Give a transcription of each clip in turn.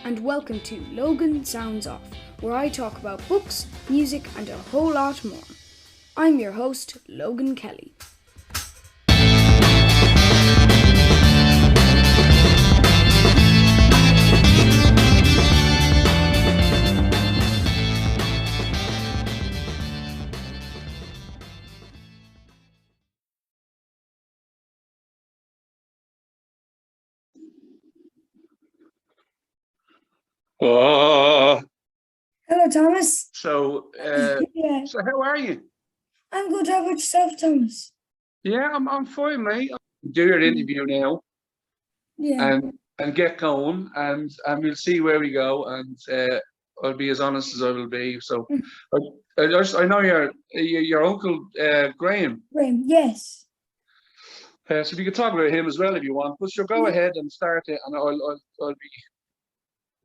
and welcome to Logan Sounds Off, where I talk about books, music, and a whole lot more. I'm your host, Logan Kelly. Oh, Hello, Thomas. so Yeah, so how are you? I'm good. How about yourself, Thomas? Yeah, I'm fine, mate. Do your interview now Yeah. and get going, and we'll see where we go. And I'll be as honest as I will be. So I know your uncle Graham. Graham, yes. So we can talk about him as well if you want. But sure, go ahead and start it, and I'll be.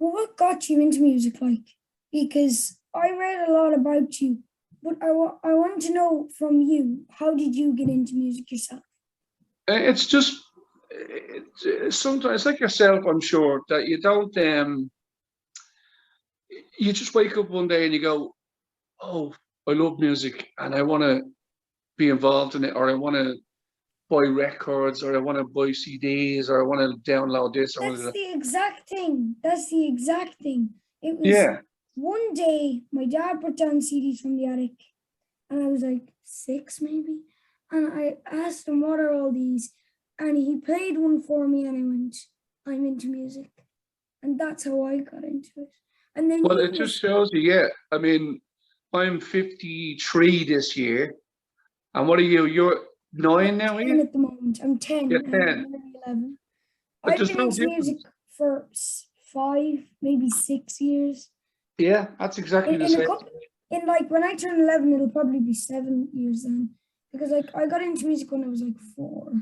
Well, what got you into music, like? Because I read a lot about you, but I want to know from you, how did you get into music yourself? It's just sometimes like yourself. I'm sure that you don't you just wake up one day and you go, oh, I love music and I want to be involved in it, or I want to buy records, or I want to buy CDs, or I want to download this. Or That's the exact thing. That's the exact thing. It was yeah, one day my dad put down CDs from the attic, and I was like 6 maybe, and I asked him what are all these, and he played one for me, and I went, I'm into music, and that's how I got into it. And then well, you it just shows you. Yeah, I mean, I'm 53 this year, and what are you? You're 9 now, are 10 you? at the moment. I'm 10. Yeah, I'm 10. nearly 11. But I've there's been no into music difference. for 5, maybe 6 years. Yeah, that's exactly the In a same. couple, in like when I turn 11, it'll probably be 7 years then, because like I got into music when I was like 4.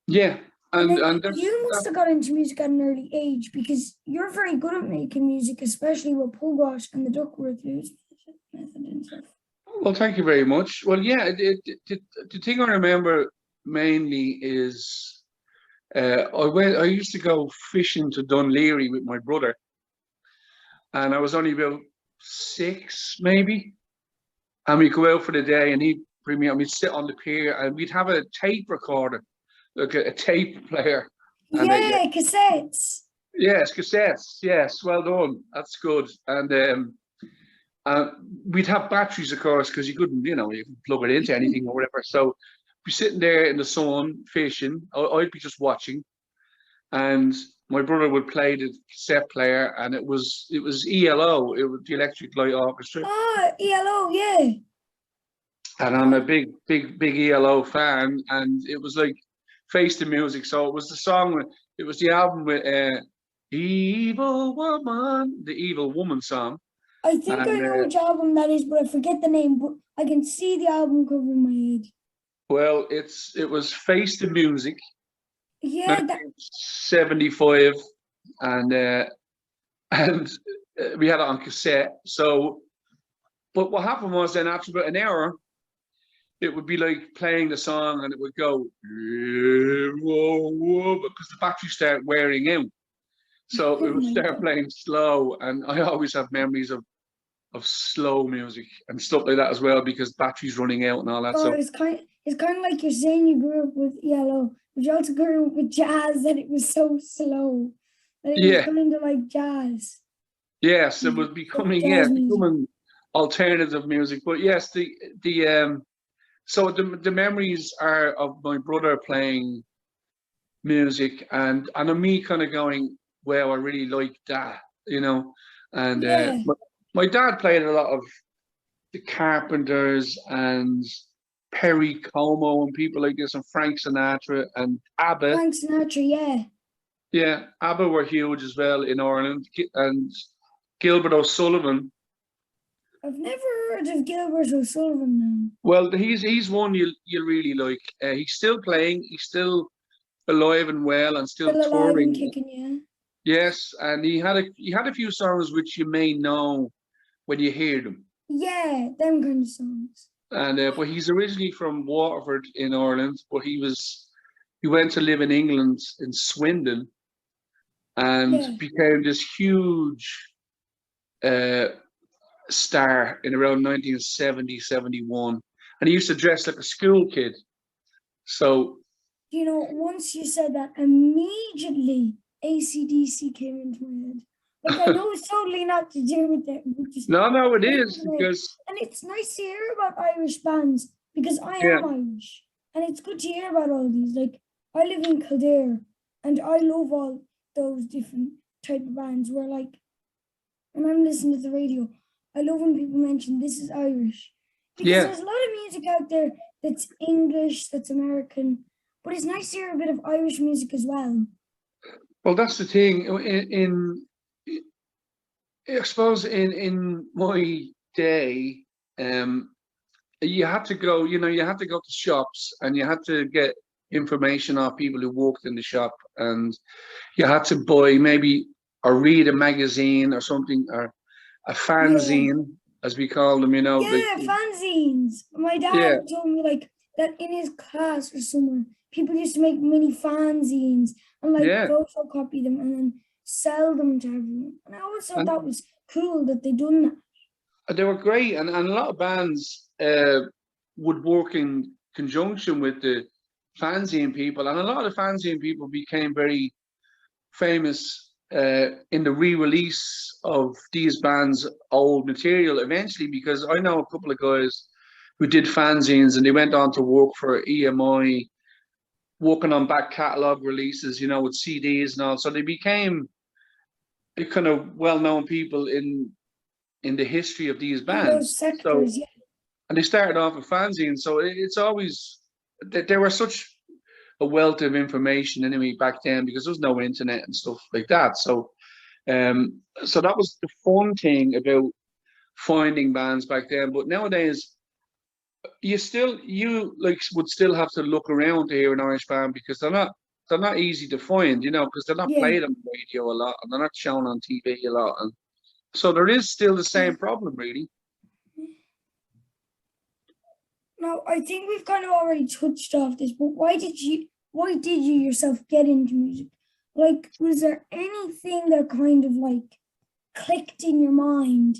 Yeah, And then and you must have got into music at an early age, because you're very good at making music, especially with Pugwash and the Duckworth Lewis Method and stuff. well, thank you very much. Well, yeah, the thing I remember mainly is I used to go fishing to Dunleary with my brother, and I was only about 6 maybe, and we'd go out for the day, and he'd bring me, and we'd sit on the pier, and we'd have a tape recorder, like a tape player. And Yeah, cassettes. yes, cassettes. Yes, well done. That's good. And we'd have batteries, of course, because you couldn't, you can plug it into anything or whatever. So be sitting there in the sun fishing. I'd be just watching, and my brother would play the cassette player, and it was ELO, it was the Electric Light Orchestra, Ah, ELO, yeah. and I'm a big ELO fan, and it was like Face the Music. So it was the song, it was the album with Evil Woman, the Evil Woman song. I think I know which album that is, but I forget the name. But I can see the album cover in my head. Well, it was Face the Music, Yeah, 1975, and we had it on cassette. So, but what happened was then after about an hour, it would be like playing the song, and it would go whoa, whoa, because the battery started wearing out. So it would start playing slow, and I always have memories of slow music and stuff like that as well, because battery's running out and all that. So it's kind of like you're saying you grew up with ELO, but you also grew up with jazz, and it was so slow. That it was kind of like jazz. Yes, it was becoming becoming alternative music. But yes, so the memories are of my brother playing music, and of me kind of going, well, I really like that, and my dad played a lot of the Carpenters and Perry Como and people like this, and Frank Sinatra and ABBA. Frank Sinatra, yeah. Yeah, ABBA were huge as well in Ireland, and Gilbert O'Sullivan. I've never heard of Gilbert O'Sullivan now. Well, he's one you'll really like. He's still playing. He's still alive and well, and still touring. Alive and kicking, yeah. Yes, and he had a few songs which you may know when you hear them. Yeah, them kind of songs. And but he's originally from Waterford in Ireland, but he went to live in England in Swindon, and Yeah. became this huge star in around 1970, 71. And he used to dress like a school kid. So, You know, once you said that, immediately AC/DC came into my head. Like, I know it's totally not to do with it, but just no, it right is away. because, And it's nice to hear about Irish bands because I yeah, am Irish. And it's good to hear about all these. Like, I live in Kildare and I love all those different type of bands where, like, when I'm listening to the radio, I love when people mention this is Irish because yeah. there's a lot of music out there that's English, that's American, but it's nice to hear a bit of Irish music as well. Well, that's the thing. I suppose in my day, you had to go, you had to go to shops and you had to get information off people who worked in the shop, and you had to buy maybe or read a magazine or something, or a Yeah. fanzine, as we call them, like, Yeah, fanzines. My yeah, dad told me like that in his class or somewhere, people used to make mini fanzines and like yeah. photocopy them and then sell them to everyone. And I always thought And that was cool that they done that. they were great, and a lot of bands would work in conjunction with the fanzine people, and a lot of fanzine people became very famous in the re-release of these bands' old material eventually, because I know a couple of guys who did fanzines and they went on to work for EMI, working on back catalogue releases, with CDs and all. So they became a kind of well-known people in the history of these In those bands. So, sectors, yeah. and they started off with fanzines. So it's always, there were such a wealth of information anyway back then, because there was no internet and stuff like that. So that was the fun thing about finding bands back then. But nowadays, you like would still have to look around to hear an Irish band, because they're not easy to find, because they're not Yeah. played on the radio a lot and they're not shown on TV a lot. And so there is still the same problem, really. Now, I think we've kind of already touched off this, but why did you yourself get into music? Like, was there anything that kind of like clicked in your mind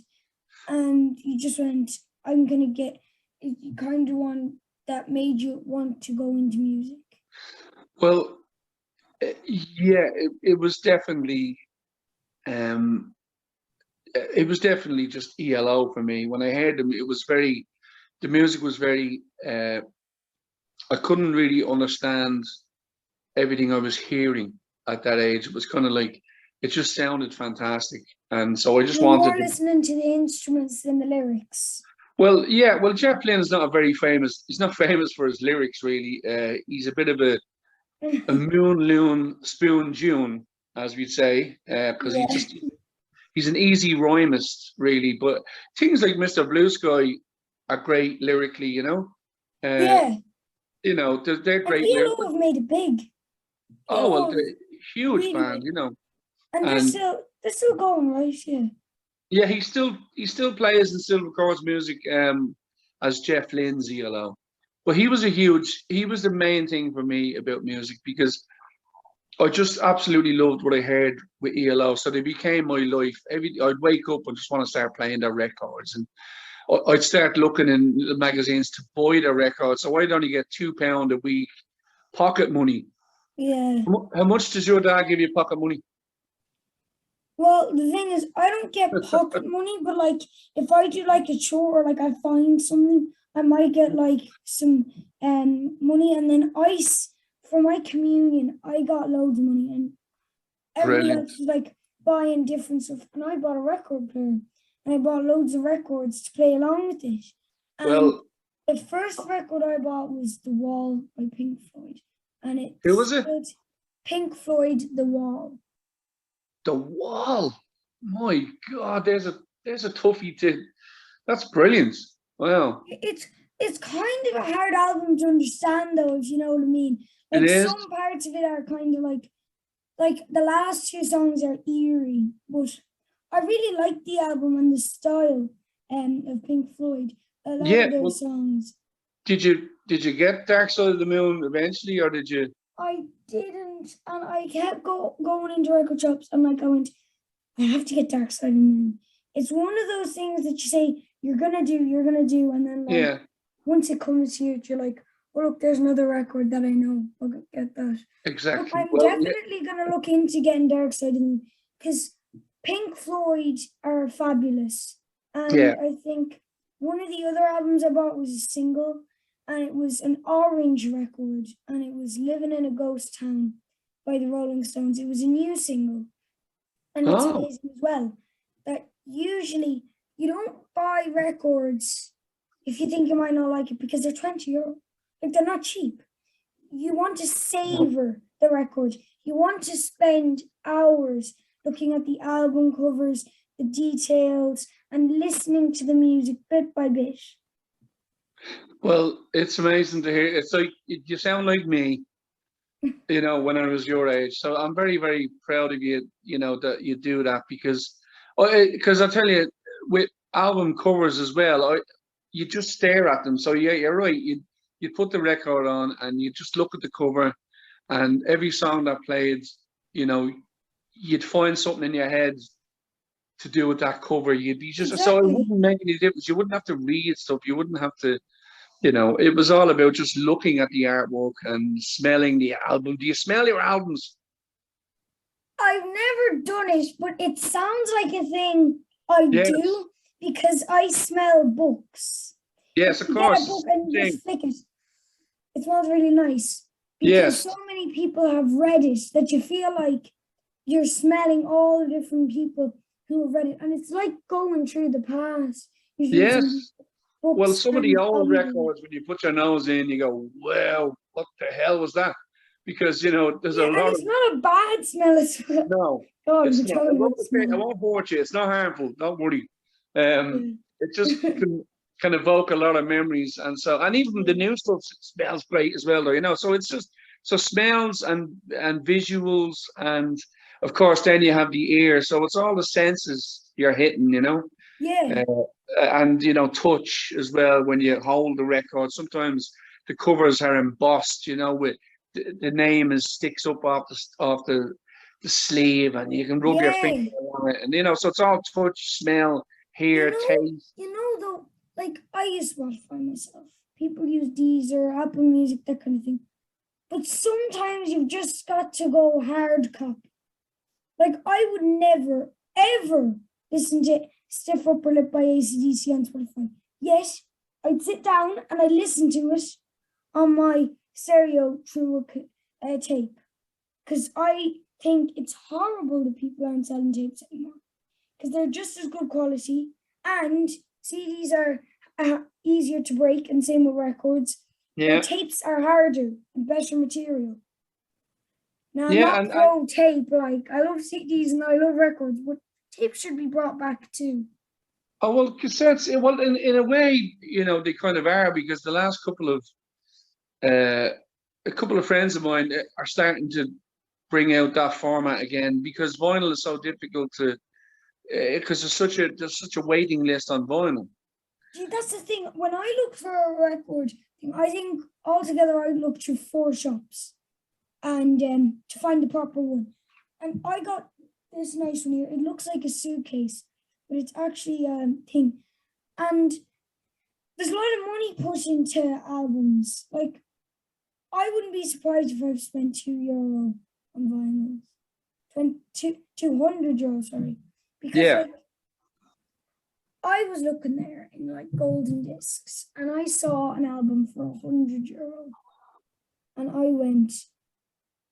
and you just went, I'm gonna get you kind of want that made you want to go into music? Well, yeah, it was definitely um just ELO for me. When I heard them, the music was very, I couldn't really understand everything I was hearing at that age. It was kind of like, it just sounded fantastic. And so I just You're wanted more to, listening to the instruments than the lyrics. well, yeah, well, Jeff Lynne's he's not famous for his lyrics, really. He's a bit of a moon loon spoon June, as we'd say, because Yeah. he's an easy rhymist, really. But things like Mr. Blue Sky are great lyrically, Uh, Yeah. they're And great lyrics. ELO have made it big. Oh well, ELO they're have a huge really band, made and and they're still going, right? Yeah. yeah, he still plays and still records music as Jeff Lynne's ELO. But he was the main thing for me about music, because I just absolutely loved what I heard with ELO. So they became my life. I'd wake up and just want to start playing their records, and I'd start looking in the magazines to buy their records. So I'd only get £2 a week pocket money. Yeah. How much does your dad give you pocket money? Well, the thing is, I don't get pocket money, but like if I do like a chore or like I find something, I might get like some money, and then for my communion, I got loads of money, and everybody Brilliant. else was like buying different stuff, and I bought a record player, and I bought loads of records to play along with it. And Well, the first record I bought was The Wall by Pink Floyd, and who was it? it's Pink Floyd, The Wall. The Wall. My God, there's a toughie to. That's brilliant. Wow. It's kind of a hard album to understand, though, if you know what I mean. It Like is. some parts of it are kind of like the last two songs are eerie, but I really like the album and the style of Pink Floyd. A lot Yeah. of their Well, songs. did you get Dark Side of the Moon eventually, or did you? I didn't. and I kept going into record shops, and like I went, I have to get Dark Side of the Moon. It's one of those things that you say you're gonna do, and then like once it comes to you, you're like, oh look, there's another record that I know. I'll get that. Exactly. But I'm definitely gonna look into getting Dark Side of the Moon, because Pink Floyd are fabulous, and I think one of the other albums I bought was a single, and it was an Orange record, and it was Living in a Ghost Town by the Rolling Stones. It was a new single, and it's amazing as well. That usually you don't buy records if you think you might not like it, because they're €20. Like, they're not cheap. You want to savor the record. You want to spend hours looking at the album covers, the details, and listening to the music bit by bit. Well, it's amazing to hear. It's like you sound like me, you know, when I was your age. So I'm very, very proud of you, you know, that you do that, because I tell you, with album covers as well, you just stare at them. So yeah, you're right. You put the record on and you just look at the cover, and every song that played, you know, you'd find something in your head to do with that cover. You'd be just so it wouldn't make any difference. You wouldn't have to read stuff. You wouldn't have to, you know. It was all about just looking at the artwork and smelling the album. Do you smell your albums? I've never done it, but it sounds like a thing I do, because I smell books. Yes, of Get course. a book and just flick it. It smells really nice, because so many people have read it that you feel like you're smelling all the different people who have read it, and it's like going through the past. Well, some of the old records, when you put your nose in, you go, "Wow, what the hell was that?" Because, you know, there's a lot. And it's not a bad smell as well. No, it's not. I won't hurt you. It's not harmful. Don't worry. It just can evoke a lot of memories, and even the new stuff smells great as well, though. You know, so it's just smells and visuals, and of course, then you have the ear. So it's all the senses you're hitting, you know. Yeah. And, you know, touch as well when you hold the record. Sometimes the covers are embossed, you know, with the name sticks up off the sleeve, and you can rub your finger on it, and you know, so it's all touch, smell, hear, taste. You know, though, like I use Spotify myself. People use Deezer, Apple Music, that kind of thing. But sometimes you've just got to go hard copy. Like, I would never, ever listen to Stiff Upper Lip by AC/DC on Spotify. Yet, I'd sit down and I'd listen to it on my stereo through a tape. Because I think it's horrible that people aren't selling tapes anymore. Because they're just as good quality, and CDs are easier to break, and same with records. Yeah. Tapes are harder and better material. Now, I'm not pro tape. Like, I love CDs and I love records, but tapes should be brought back too. Oh, well, cassettes, well, in a way, you know, they kind of are, because the last a couple of friends of mine are starting to bring out that format again, because vinyl is so difficult to, because there's such a waiting list on vinyl. See, that's the thing. When I look for a record, I think altogether I look through 4 shops, and to find the proper one. And I got this nice one here. It looks like a suitcase, but it's actually a thing. And there's a lot of money put into albums. Like, I wouldn't be surprised if I've spent €2 on vinyls. €200, sorry. Because like, I was looking there in like golden discs, and I saw an album for €100. And I went,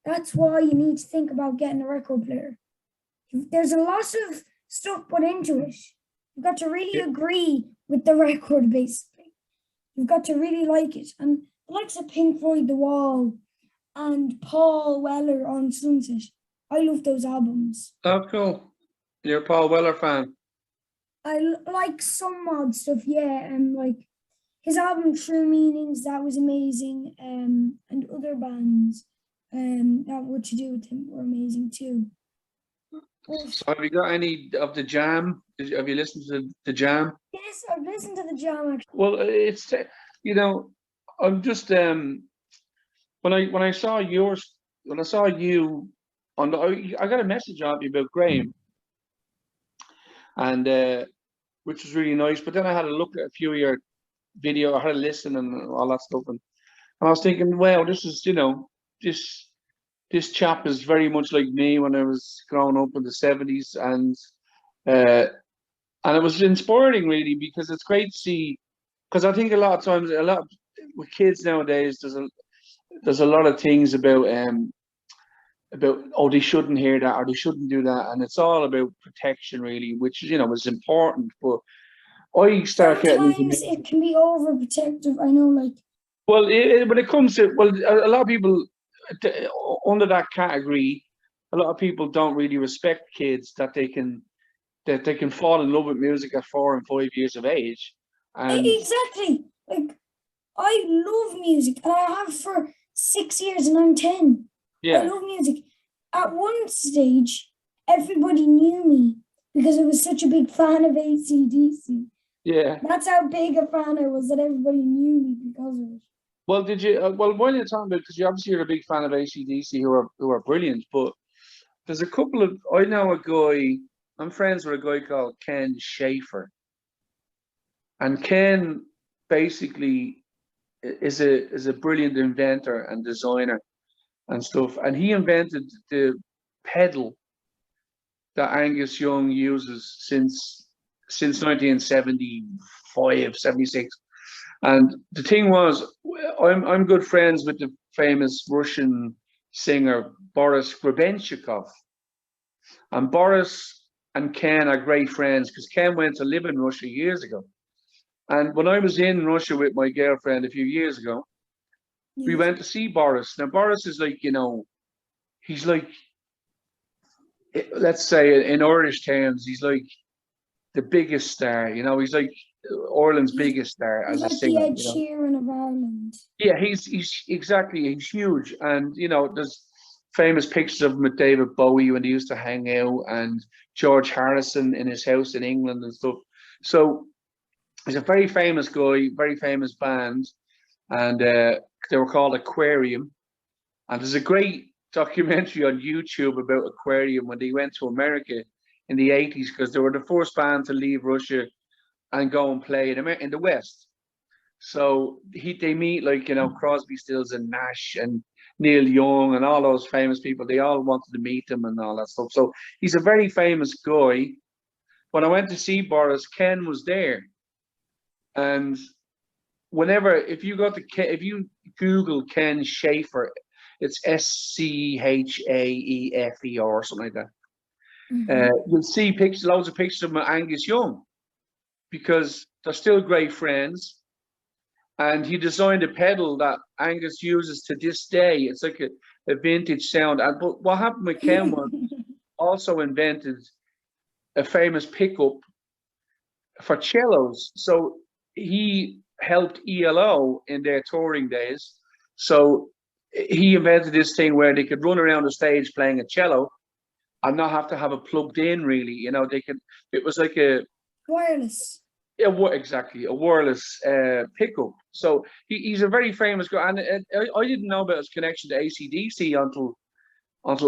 that's why you need to think about getting a record player. There's a lot of stuff put into it. You've got to really agree with the record, basically. You've got to really like it. And the likes of Pink Floyd, The Wall, and Paul Weller on Sunset, I love those albums. Oh, cool. You're a Paul Weller fan? I like some mod stuff, yeah. And like his album True Meanings, that was amazing. And other bands that were to do with him were amazing too. So have you got any of the Jam? Have you listened to the Jam? Yes, I've listened to the Jam actually. Well, it's I'm just when I saw your when I saw you on I got a message off you about Graham, and which was really nice. But then I had a look at a few of your video, I had a listen and all that stuff, and I was thinking, well, this is, this this chap is very much like me when I was growing up in the '70s, uh, and it was inspiring really because it's great to see. Because I think a lot of times, with kids nowadays, there's a lot of things about, oh, they shouldn't hear that or they shouldn't do that, and it's all about protection really, which is important. But I start getting into Sometimes it can be overprotective. I know, like. well, when it comes to, well, a lot of people under that category, a lot of people don't really respect kids that they can fall in love with music at 4 and 5 years of age, and Exactly. Like, I love music, and I have for 6 years, and I'm 10. I yeah, love music. At one stage, everybody knew me because I was such a big fan of AC/DC. yeah. That's how big a fan I was that everybody knew me because of it. Well, did you? Well, while you're talking about, because you obviously you're a big fan of AC/DC, who are brilliant, but there's a couple of, I know a guy. I'm friends with a guy called Ken Schaefer, and Ken basically is a brilliant inventor and designer and stuff, and he invented the pedal that Angus Young uses since 1975, 76. And the thing was, I'm good friends with the famous Russian singer Boris Grebenshchikov, and Boris and Ken are great friends because Ken went to live in Russia years ago. And when I was in Russia with my girlfriend a few years ago, we Yes. went to see Boris. Now Boris is like, he's like, let's say in Irish terms, he's like the biggest star. He's like Ireland's He's, biggest star he's as a like the singer. Ed Sheeran of Ireland. Yeah, he's exactly, he's huge, and there's famous pictures of him with David Bowie when they used to hang out, and George Harrison in his house in England and stuff. So he's a very famous guy, very famous band, and they were called Aquarium. And there's a great documentary on YouTube about Aquarium when they went to America in the '80s because they were the first band to leave Russia and go and play in the West. So they meet like Crosby, Stills, and Nash, and Neil Young, and all those famous people. They all wanted to meet him and all that stuff. So he's a very famous guy. When I went to see Boris, Ken was there, and if you Google Ken Schaefer, it's Schaefer or something like that. You'll see loads of pictures of him with Angus Young because they're still great friends. And he designed a pedal that Angus uses to this day. It's like a vintage sound. But what happened with Ken was also invented a famous pickup for cellos. So he helped ELO in their touring days. So he invented this thing where they could run around the stage playing a cello and not have to have it plugged in really. It was like a Wireless. yeah, exactly, a wireless pickup. So he's a very famous guy, and I didn't know about his connection to AC/DC until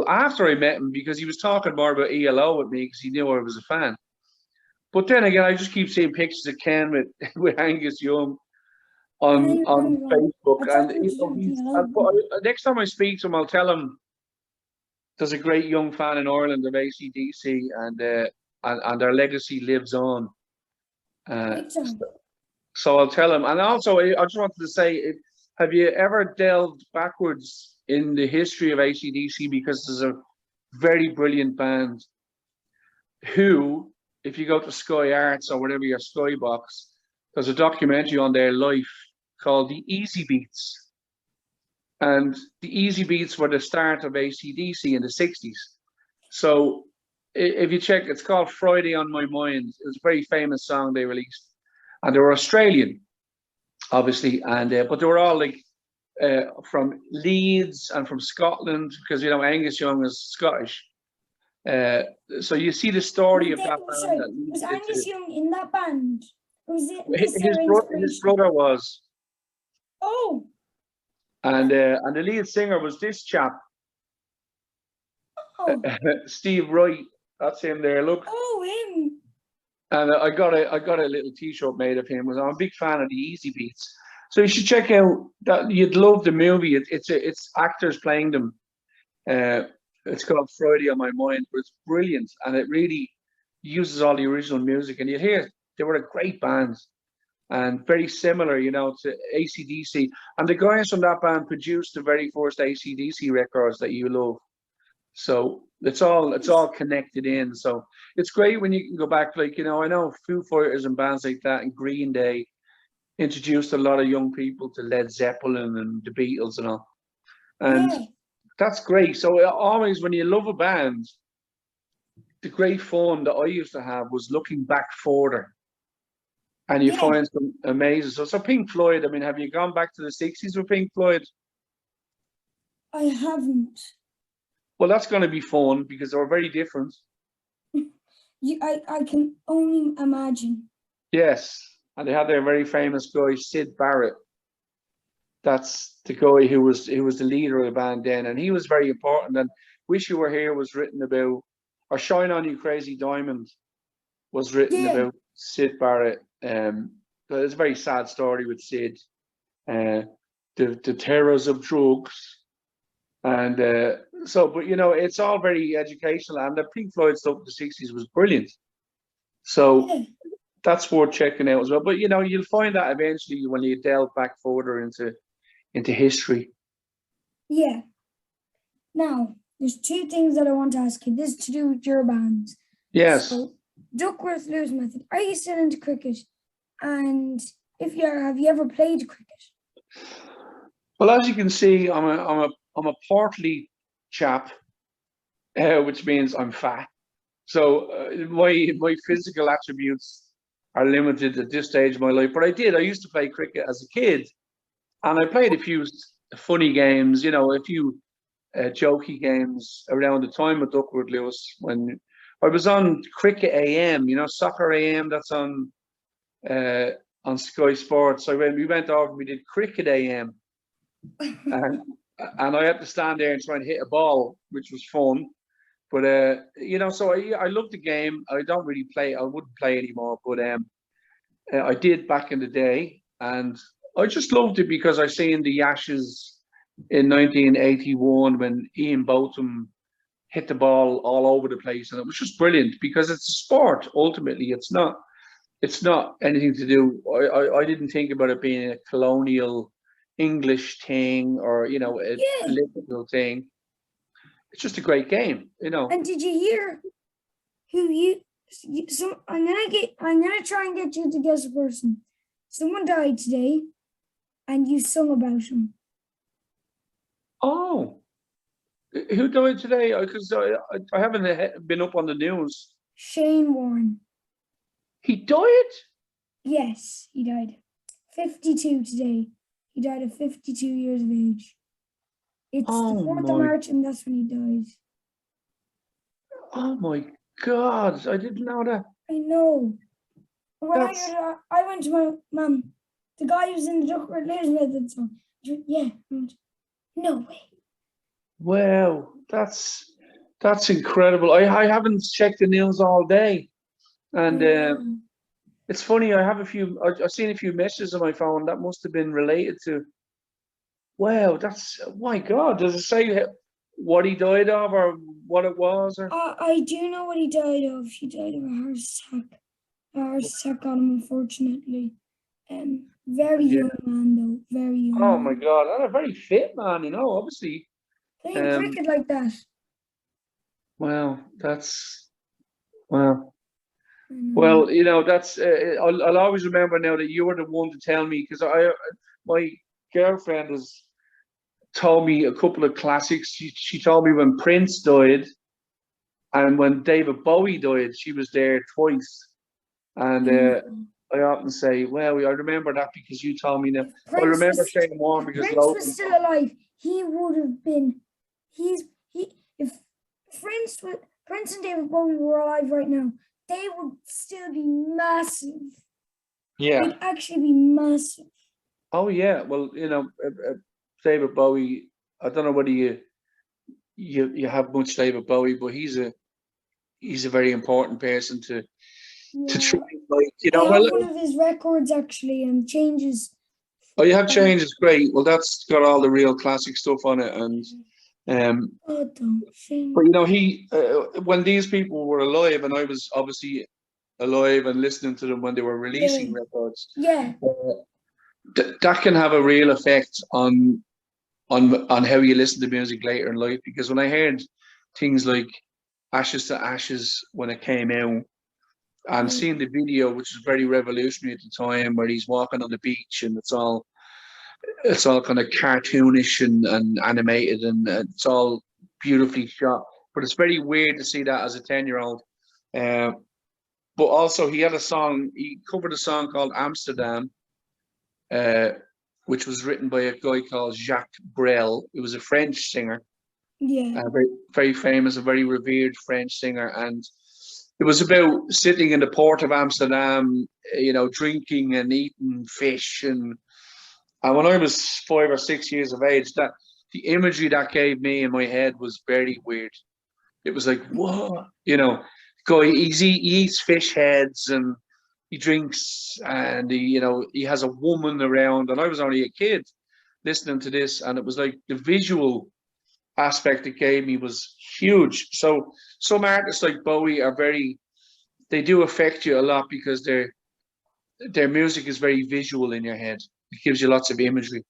after I met him because he was talking more about ELO with me because he knew I was a fan. But then again, I just keep seeing pictures of Ken with with Angus Young on Facebook, and next time I speak to him, I'll tell him there's a great young fan in Ireland of AC/DC, and their legacy lives on. So I'll tell him. And also, I just wanted to say, have you ever delved backwards in the history of AC/DC? Because there's a very brilliant band who, if you go to Sky Arts or whatever your Sky box, there's a documentary on their life called The Easy Beats. And the Easy Beats were the start of AC/DC in the '60s. So if you check, it's called Friday on My Mind. It was a very famous song they released. And they were Australian, obviously, and but they were all like from Leeds and from Scotland because Angus Young is Scottish. So you see the story of that band. Sorry, was Angus Young in that band? Was it his brother was? Oh. And the lead singer was this chap Oh, Steve Wright, that's him there. Look, oh, him. and I got a little T-shirt made of him. Was I'm a big fan of the Easy Beats, so you should check out that. You'd love the movie. It's actors playing them. Uh, it's called Friday on My Mind, but it's brilliant, and it really uses all the original music. And you hear they were a great band and very similar, to AC/DC. And the guys from that band produced the very first AC/DC records that you love. So it's all connected in. So it's great when you can go back, like, I know Foo Fighters and bands like that and Green Day introduced a lot of young people to Led Zeppelin and the Beatles and all. And Yeah, that's great. So always when you love a band, the great fun that I used to have was looking back further and you yeah. find some amazing. So Pink Floyd, I mean, have you gone back to the 60s with Pink Floyd? I haven't. Well, that's going to be fun because they were very different. I can only imagine. Yes. And they had their very famous guy, Sid Barrett. That's the guy who was the leader of the band then. And he was very important. And Wish You Were Here was written about, or Shine On You Crazy Diamond was written Yeah, about Sid Barrett. But it's a very sad story with Sid. The terrors of drugs. And but it's all very educational, and the Pink Floyd stuff in the 60s was brilliant. So yeah, that's worth checking out as well. But you'll find that eventually when you delve back further into history. yeah. Now, there's two things that I want to ask you. This is to do with your bands. Yes. So, Duckworth Lewis Method. Are you still into cricket? And if you are, have you ever played cricket? Well, as you can see, I'm a portly chap, which means I'm fat. So my physical attributes are limited at this stage of my life. But I used to play cricket as a kid, and I played a few funny games, a few jokey games around the time of Duckworth Lewis when I was on Cricket AM, Soccer AM. That's on Sky Sports. So when we went over, we did Cricket AM, and I had to stand there and try and hit a ball, which was fun. But so I love the game. I don't really play. I wouldn't play anymore, but I did back in the day, and I just loved it because I seen the Ashes in 1981 when Ian Botham hit the ball all over the place, and it was just brilliant because it's a sport. Ultimately, it's not anything to do. I didn't think about it being a colonial English thing or a Yeah. political thing. It's just a great game. And did you hear who so I'm gonna try and get you to guess a person. Someone died today, and you sung about him. Oh, who died today? Because I haven't been up on the news. Shane Warne. He died? Yes, he died. 52 today. He died at 52 years of age. It's the 4th of March, and that's when he died. Oh my God! I didn't know that. I know. When I heard that, I went to my mum. The guy who's in the Duckworth Lewis Method song. Yeah. No way. Wow, that's incredible. I haven't checked the news all day, and it's funny. I've seen a few messages on my phone that must have been related to. Wow, my God. Does it say what he died of or what it was? Or I do know what he died of. He died of a heart attack. A heart attack got him, unfortunately. Very young man, though. Very young. Oh my God, and a very fit man, obviously. Playing cricket like that. Well, that's well. Well, that's. I'll always remember now that you were the one to tell me because my girlfriend has told me a couple of classics. She told me when Prince died, and when David Bowie died, she was there twice. And I often say, well, I remember that because you told me that. I remember Shane Warne because Prince Logan was still alive. He would have been. If Prince and David Bowie were alive right now, they would still be massive. Yeah. They'd actually be massive. Oh yeah. Well, David Bowie. I don't know whether you you have much David Bowie, but he's a very important person to try, like, you I know. have Well, one of his records actually, and Changes. oh, you have Change is great. Well, that's got all the real classic stuff on it, and Oh, don't but sing. he when these people were alive, and I was obviously alive and listening to them when they were Yeah, releasing records, yeah, that can have a real effect on how you listen to music later in life. Because when I heard things like Ashes to Ashes when it came out, and yeah. seeing the video, which was very revolutionary at the time, where he's walking on the beach and it's all kind of cartoonish and animated, and it's all beautifully shot. But it's very weird to see that as a 10-year-old. Uh, but also, he covered a song called Amsterdam, uh, which was written by a guy called Jacques Brel. He was a French singer, Yeah. very, very famous, a very revered French singer. And it was about sitting in the port of Amsterdam, drinking and eating fish. And when I was 5 or 6 years of age, that the imagery that gave me in my head was very weird. It was like, what? Guy, he eats fish heads and he drinks and he has a woman around. And I was only a kid listening to this, and it was like the visual aspect it gave me was huge. So some artists like Bowie they do affect you a lot because their music is very visual in your head. It gives you lots of imagery.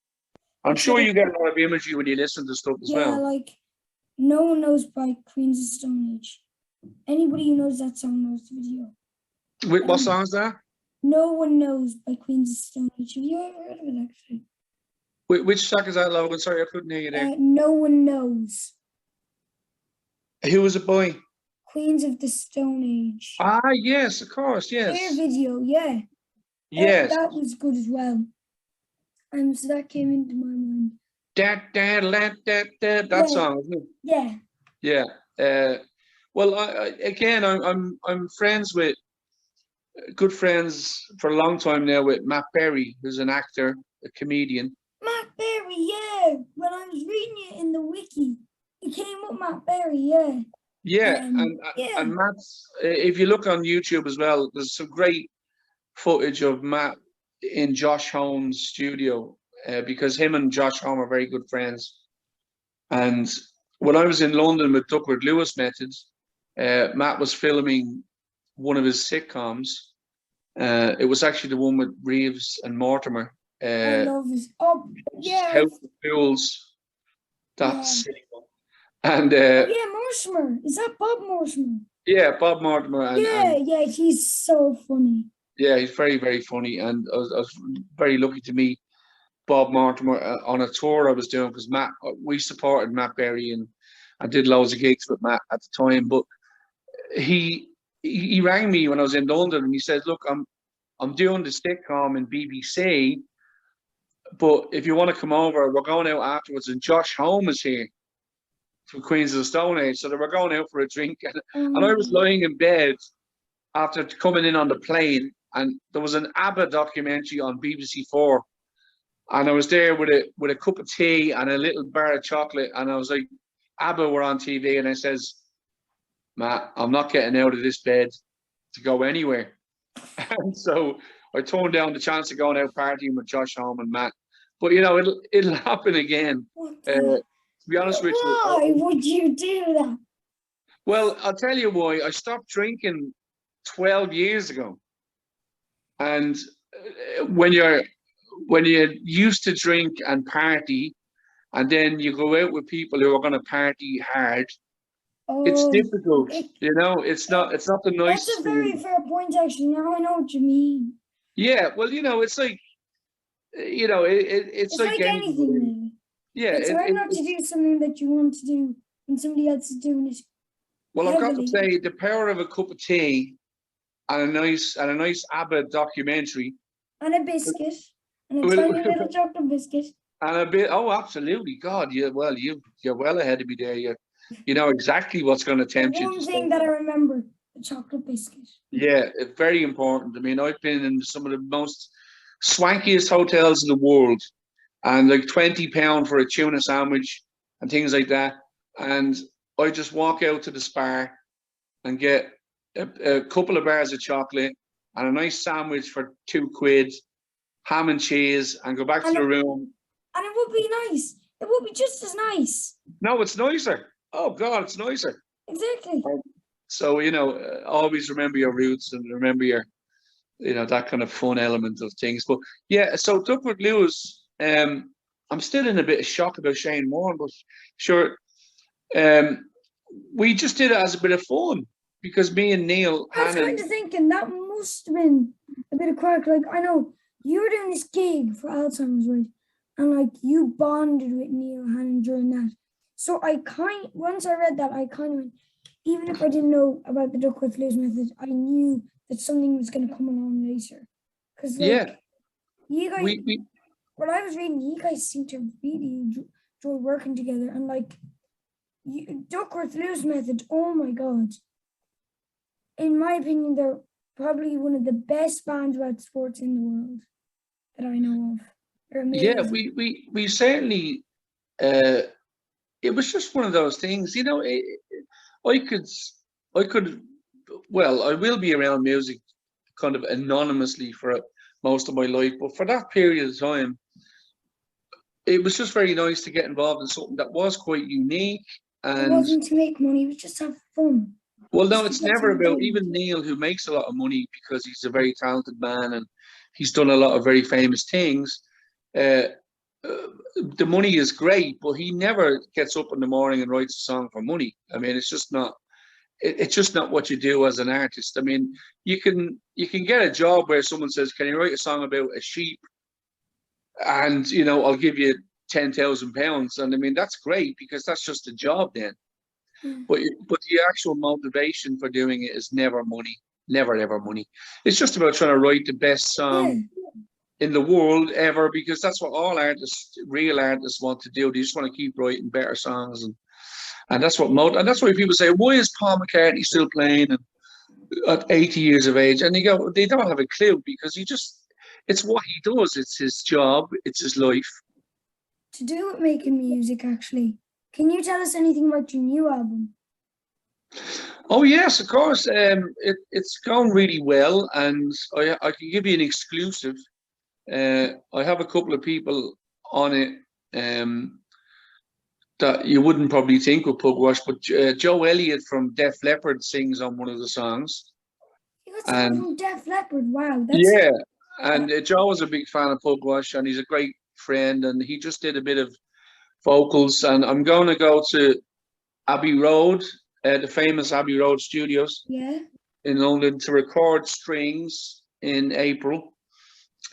I'm It's sure like, you get a lot of imagery when you listen to stuff as yeah, well. like No One Knows by Queens of Stone Age. Anybody who knows that song knows the video. What song is that? No One Knows by Queens of Stone Age. Have you ever heard of it, actually? Which song is that, Logan? Sorry, I couldn't hear you there. No One Knows. Who was it by? Queens of the Stone Age. Ah, yes, of course, Their yes. video, yeah. Yes. That was good as well. So that came into my mind. That song, isn't it? Yeah. Yeah. Well, I'm friends with good friends for a long time now with Matt Berry, who's an actor, a comedian. Matt Berry, yeah. When I was reading it in the wiki, it came up Matt Berry, yeah. Yeah, yeah. and Matt's. If you look on YouTube as well, there's some great footage of Matt in Josh Home's studio, because him and Josh Home are very good friends. And when I was in London with Duckworth Lewis Method, Matt was filming one of his sitcoms. It was actually the one with Reeves and Mortimer. I love this. Oh, yeah. House of Fools. That's silly one. And yeah, Mortimer. Is that Bob Mortimer? Yeah, Bob Mortimer. Yeah, he's so funny. Yeah, he's very, very funny. And I was very lucky to meet Bob Mortimer on a tour I was doing, because we supported Matt Berry, and I did loads of gigs with Matt at the time. But he rang me when I was in London, and he said, "Look, I'm doing the sitcom in BBC, but if you want to come over, we're going out afterwards, and Josh Home is here from Queens of the Stone Age." So they were going out for a drink, and I was lying in bed after coming in on the plane, and there was an ABBA documentary on BBC4, and I was there with a cup of tea and a little bar of chocolate, and I was like, ABBA were on TV, and I says, "Matt, I'm not getting out of this bed to go anywhere." And so I toned down the chance of going out partying with Josh Home and Matt. But it'll happen again. To be honest with you. Why would you do that? Well, I'll tell you why. I stopped drinking 12 years ago. And when you're used to drink and party, and then you go out with people who are going to party hard, it's difficult. It's not the nicest. That's a very fair point, actually. Now I know what you mean. Yeah, well, it's like, it's like anything, really. Yeah, it's hard not to do something that you want to do when somebody else is doing it. Well, I've got to say, the power of a cup of tea and a nice ABBA documentary, and a biscuit, and a tiny little chocolate biscuit, and a bit. Oh, absolutely, God, you're well ahead of me there. You know exactly what's going to tempt you. One thing that I remember: the chocolate biscuit. Yeah, it's very important. I mean, I've been in some of the most swankiest hotels in the world, and like £20 for a tuna sandwich and things like that. and I just walk out to the Spar and get a couple of bars of chocolate and a nice sandwich for £2, ham and cheese, and go back to the room. And it would be nice. It would be just as nice. No, it's nicer. Oh God, it's nicer. Exactly. So, always remember your roots and remember your, that kind of fun element of things. But yeah, so Duckworth Lewis, I'm still in a bit of shock about Shane Warne, but sure, we just did it as a bit of fun because me and Neil. I was kind of thinking that must have been a bit of crack. Like, I know you were doing this gig for Alzheimer's, right? And like you bonded with Neil Hannon during that. So once I read that, I kind of went, even if I didn't know about the Duckworth Lewis Method, I knew that something was going to come along later. Because you guys, what I was reading, you guys seem to really enjoy working together. And like, Duckworth Lewis Method, oh my God. In my opinion, they're probably one of the best bands about sports in the world that I know of. They're amazing. Yeah, we certainly, it was just one of those things, I will be around music kind of anonymously for most of my life, but for that period of time, it was just very nice to get involved in something that was quite unique. And it wasn't to make money, it was just to have fun. Well, no, it's never about, even Neil, who makes a lot of money because he's a very talented man and he's done a lot of very famous things. The money is great, but he never gets up in the morning and writes a song for money. I mean, it's just not. It's just not what you do as an artist. I mean, you can get a job where someone says, "Can you write a song about a sheep?" And I'll give you £10,000, and I mean that's great because that's just a job then. But the actual motivation for doing it is never money, never ever money. It's just about trying to write the best song in the world ever, because that's what all artists, real artists, want to do. They just want to keep writing better songs, and that's why people say, why is Paul McCartney still playing at 80 years of age? And they don't have a clue, because it's what he does. It's his job. It's his life. To do with making music, actually. Can you tell us anything about your new album? Oh yes, of course. It's gone really well, and I can give you an exclusive. I have a couple of people on it that you wouldn't probably think of Pugwash, but Joe Elliott from Def Leppard sings on one of the songs. You got someone from Def Leppard, wow. Yeah, and Joe was a big fan of Pugwash, and he's a great friend, and he just did a bit of vocals, and I'm going to go to Abbey Road, the famous Abbey Road Studios in London, to record strings in April,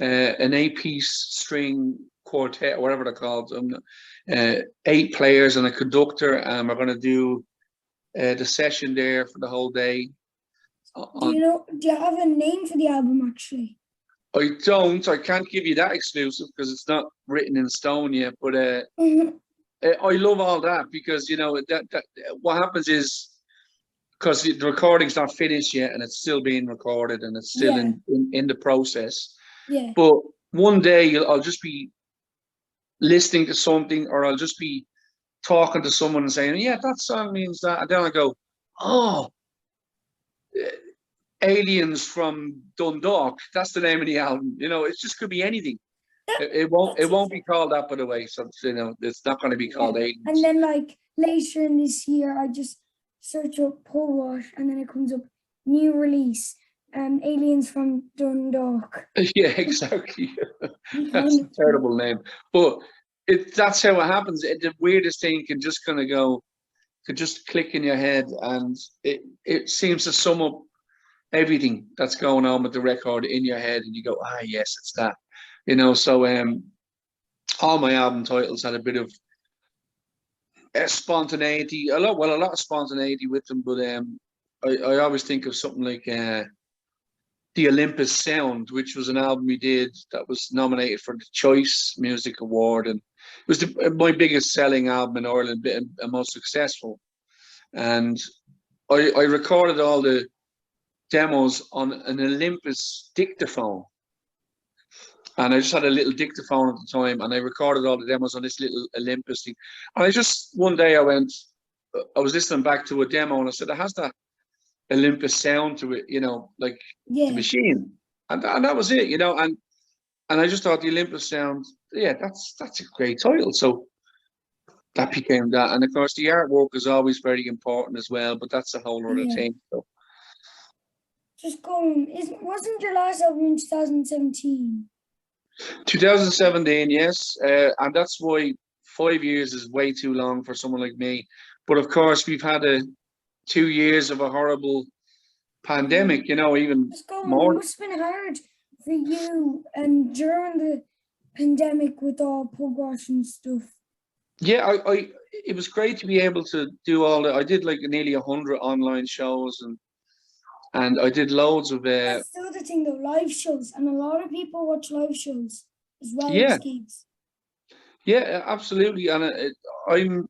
an 8-piece string quartet, whatever they're called, 8 players and a conductor, and we're going to do the session there for the whole day. Do you have a name for the album, actually? I don't. I can't give you that exclusive because it's not written in stone yet. But I love all that because that what happens is, because the recording's not finished yet and it's still being recorded and it's still in the process. Yeah. But one day I'll just be listening to something, or I'll just be talking to someone and saying, "Yeah, that song means that," and then I go, "Oh." Aliens from Dundalk, that's the name of the album. It just could be anything. It won't be called that, by the way. So it's not going to be called Aliens. And then like later in this year, I just search up Pugwash, and then it comes up new release, Aliens from Dundalk. Yeah, exactly. That's a terrible name, but that's how it happens. The weirdest thing can just kind of could just click in your head, and it seems to sum up everything that's going on with the record in your head, and you go, yes, it's that. So all my album titles had a bit of spontaneity, a lot of spontaneity with them, but I always think of something like The Olympus Sound, which was an album we did that was nominated for the Choice Music Award, and it was my biggest selling album in Ireland and most successful. And I recorded all the demos on an Olympus dictaphone, and I just had a little dictaphone at the time, and I recorded all the demos on this little Olympus thing. And one day I went, I was listening back to a demo and I said, it has that Olympus sound to it, like the Yeah, Machine. And that was it, and I just thought the Olympus sound, yeah, that's a great title. So that became that. And of course the artwork is always very important as well, but that's a whole other yeah. thing. So Just going. Wasn't your last album in 2017? 2017, yes. And that's why 5 years is way too long for someone like me. But of course we've had 2 years of a horrible pandemic, even Just going. It more. must have been hard for you, and during the pandemic with all Pugwash and stuff. Yeah, it was great to be able to do all that. I did like nearly 100 online shows, and I did loads of That's the other thing though, live shows, and a lot of people watch live shows as well yeah, as gigs. yeah, absolutely. And I'm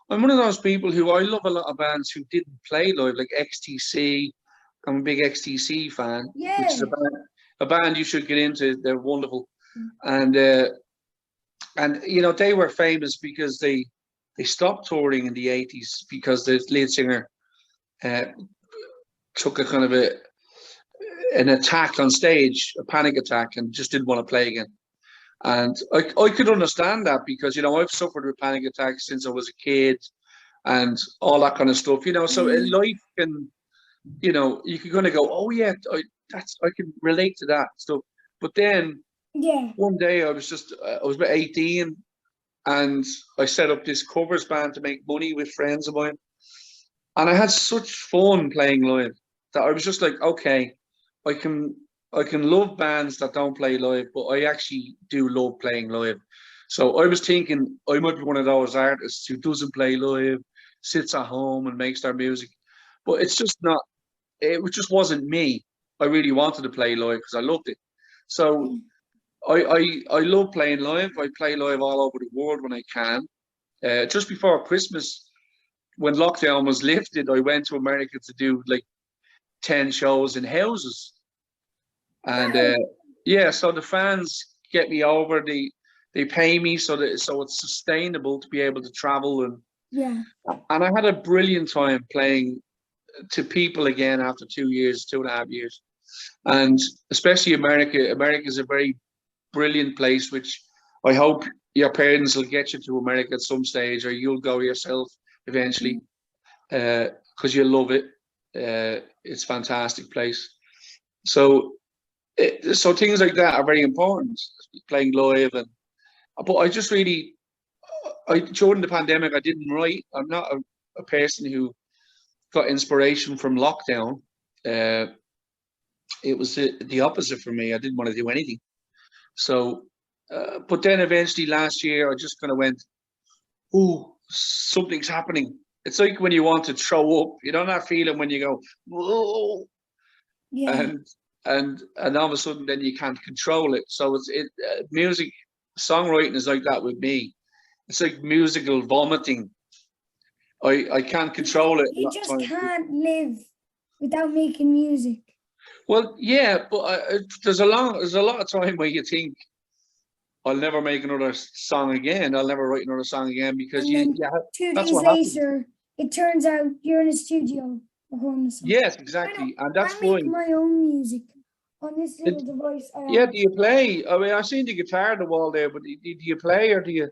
one of those people who I love a lot of bands who didn't play live, like XTC. I'm a big XTC fan, which is Yeah. a band you should get into. They're wonderful, and they were famous because they stopped touring in the 80s because the lead singer uh, took a kind of an attack on stage, a panic attack, and just didn't want to play again. And I could understand that because I've suffered with panic attacks since I was a kid and all that kind of stuff. So life can, you can kind of go, oh yeah, I can relate to that stuff. But then Yeah. one day I was about 18 and I set up this covers band to make money with friends of mine. And I had such fun playing live that I was just like, okay, I can love bands that don't play live, but I actually do love playing live. So I was thinking I might be one of those artists who doesn't play live, sits at home and makes their music. But it's just not, it just wasn't me. I really wanted to play live because I loved it. So I love playing live. I play live all over the world when I can. Just before Christmas, when lockdown was lifted, I went to America to do like 10 shows in houses. And yeah, so the fans get me over. They pay me so it's sustainable to be able to travel Yeah. and I had a brilliant time playing to people again after 2 years, 2.5 years. And especially America. America is a very brilliant place, which I hope your parents will get you to America at some stage, or you'll go yourself eventually, because you'll love it. It's a fantastic place. So things like that are very important, playing live. But I just really, during the pandemic, I didn't write. I'm not a person who got inspiration from lockdown. It was the opposite for me. I didn't want to do anything. So, but then eventually last year, I just kind of went, "Ooh, something's happening." It's like when you want to throw up. You know that feeling when you go, "Whoa," Yeah. and all of a sudden, then you can't control it. So music, songwriting is like that with me. It's like musical vomiting. I can't control it a You lot of just times. can't live without making music. Well, yeah, but there's a lot of time where you think I'll never make another song again. I'll never write another song again because And then two that's days what happens. later, it turns out you're in a studio recording a song. Yes, I know. exactly, and I that's why. make my own music on this little device I Yeah, have. do you play? I mean, I've seen the guitar on the wall there, but do you play or do you?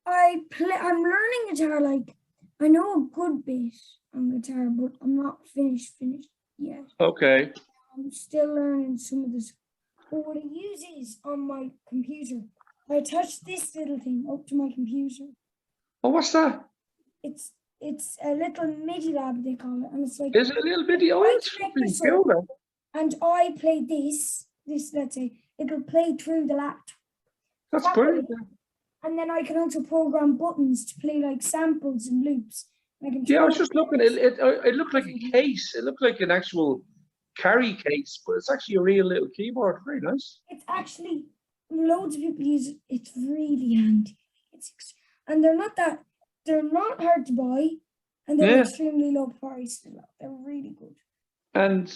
I play. I'm learning guitar. Like I know a good bit on guitar, but I'm not finished yet. Okay. I'm still learning some of this. But what I use is on my computer. I attach this little thing up to my computer. Oh, what's that? It's a little MIDI lab they call it, and it's like Is it a little bitty? Oh, I it's connect fucking this cool, up, then. and I play this. Let's say it'll play through the laptop. That's That brilliant. way. And then I can also program buttons to play like samples and loops. I can Yeah, I was turn just looking. It looked like a case. It looked like an actual carry case, but it's actually a real little keyboard. Very nice. It's actually loads of people use it. It's really handy. And they're not hard to buy, and they're Yeah, extremely low priced. They're really good. and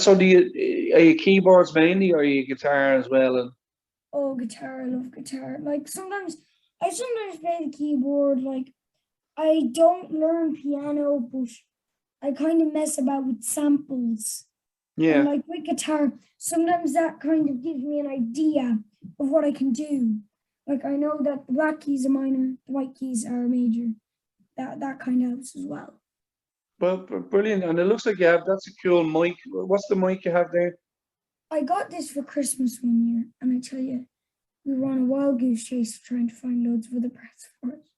so are you keyboards mainly, or are you guitar as well? And Oh, guitar! I love guitar. Like I sometimes play the keyboard. Like I don't learn piano, but I kind of mess about with samples. And Yeah. like with guitar, sometimes that kind of gives me an idea of what I can do. Like I know that the black keys are minor, the white keys are major. That kind of helps as well. Well, brilliant. And it looks like you have, that's a cool mic. What's the mic you have there? I got this for Christmas one year, and I tell you, we were on a wild goose chase trying to find loads of other parts for it.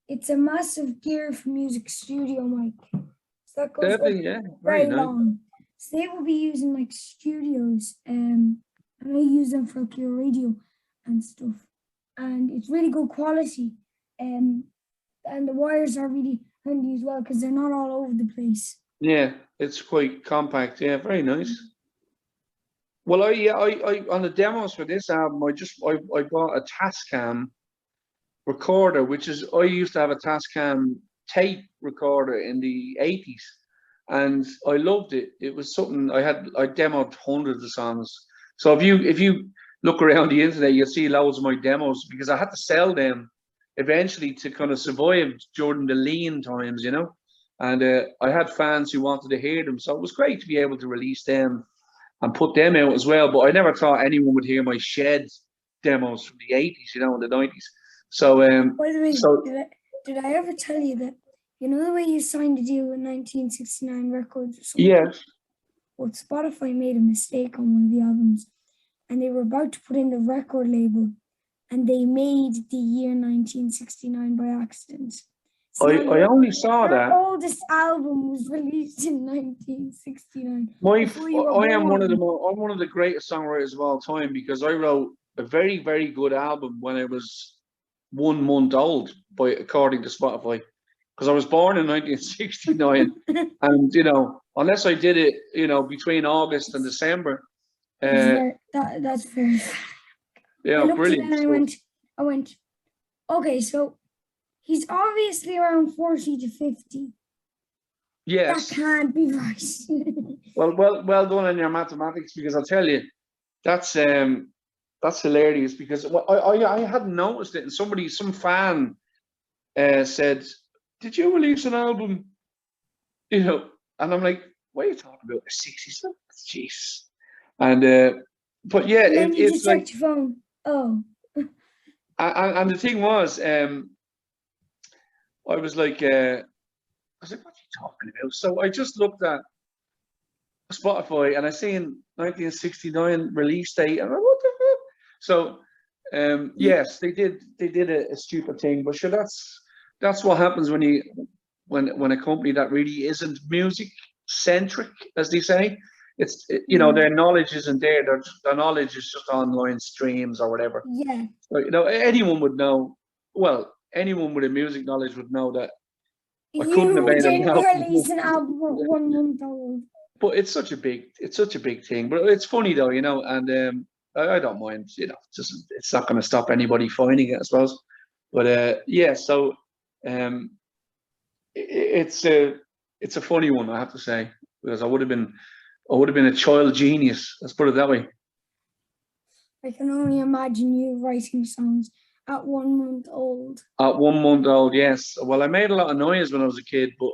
It's a massive gear for music studio mic. So that goes Definitely, yeah. very Nice. long. So they will be using like studios, and I use them for like your radio and stuff. And it's really good quality. And the wires are really handy as well because they're not all over the place. Yeah, it's quite compact. Yeah, very nice. Well, I on the demos for this album, I bought a Tascam recorder, which is I used to have a Tascam tape recorder in the 80s, and I loved it. It was something I demoed hundreds of songs. So if you look around the internet, you'll see loads of my demos because I had to sell them eventually to kind of survive during the lean times, you know. And I had fans who wanted to hear them, so it was great to be able to release them and put them out as well. But I never thought anyone would hear my Shed demos from the 80s, you know, in the 90s. So, By the way, so did I ever tell you that, you know, the way you signed a deal with 1969 Records or something? yes, Well, Spotify made a mistake on one of the albums, and they were about to put in the record label, and they made the year 1969 by accident. So I only saw your that. oldest album was released in 1969. I am I'm one of the greatest songwriters of all time because I wrote a very, very good album when I was 1 month old, according to Spotify. Because I was born in 1969, and you know, unless I did it, you know, between August and December, That's very. yeah, I looked brilliant. at it and I went, okay, so he's obviously around 40 to 50. Yes. That can't be right. Well done on your mathematics because I'll tell you, that's hilarious because I hadn't noticed it, and some fan said, "Did you release an album?" You know, and I'm like, "What are you talking about? The 60s? Jeez." And but yeah, And then you it's just like, checked your phone. Oh. and the thing was, I was like, "What are you talking about?" So I just looked at Spotify and I seen 1969 release date, and I'm like, what the fuck? So, yes, they did a stupid thing, but sure, that's what happens when a company that really isn't music centric, as they say, you know, their knowledge isn't there. Their knowledge is just online streams or whatever. Yeah. So, you know, anyone would know. Well, anyone with a music knowledge would know that I couldn't have You made didn't an album. release an album at 1 month old. But it's such a big thing. But it's funny though, you know, and I don't mind, you know, it's not going to stop anybody finding it, I suppose. But yeah, so um, it's a funny one, I have to say, because I would have been a child genius. Let's put it that way. I can only imagine you writing songs at 1 month old. At 1 month old, yes. Well, I made a lot of noise when I was a kid, but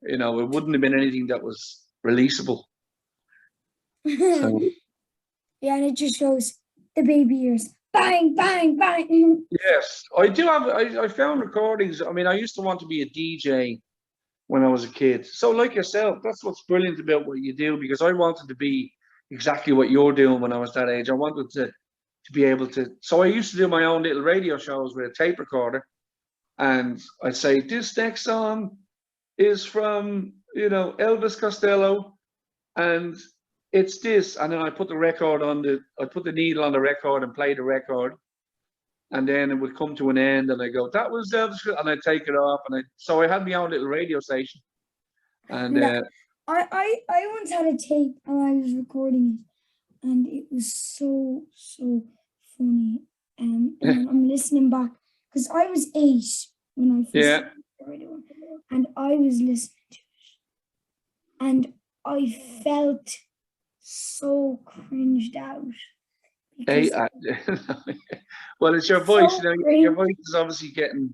you know, it wouldn't have been anything that was releasable. So. Yeah, and it just shows the baby ears. Bang, bang, bang. Yes, I do have. I found recordings. I mean, I used to want to be a DJ when I was a kid. So, like yourself, that's what's brilliant about what you do because I wanted to be exactly what you're doing when I was that age. I wanted to be able to. So, I used to do my own little radio shows with a tape recorder, and I'd say this next song is from Elvis Costello, and it's this, and then I put the needle on the record and play the record, and then it would come to an end, and I go, that was Elvis, and I take it off, so I had my own little radio station, and I once had a tape and I was recording it, and it was so funny, and then I'm listening back because I was 8 when I first started the radio, and I was listening to it, and I felt so cringed out. Well, it's your voice. Your voice is obviously getting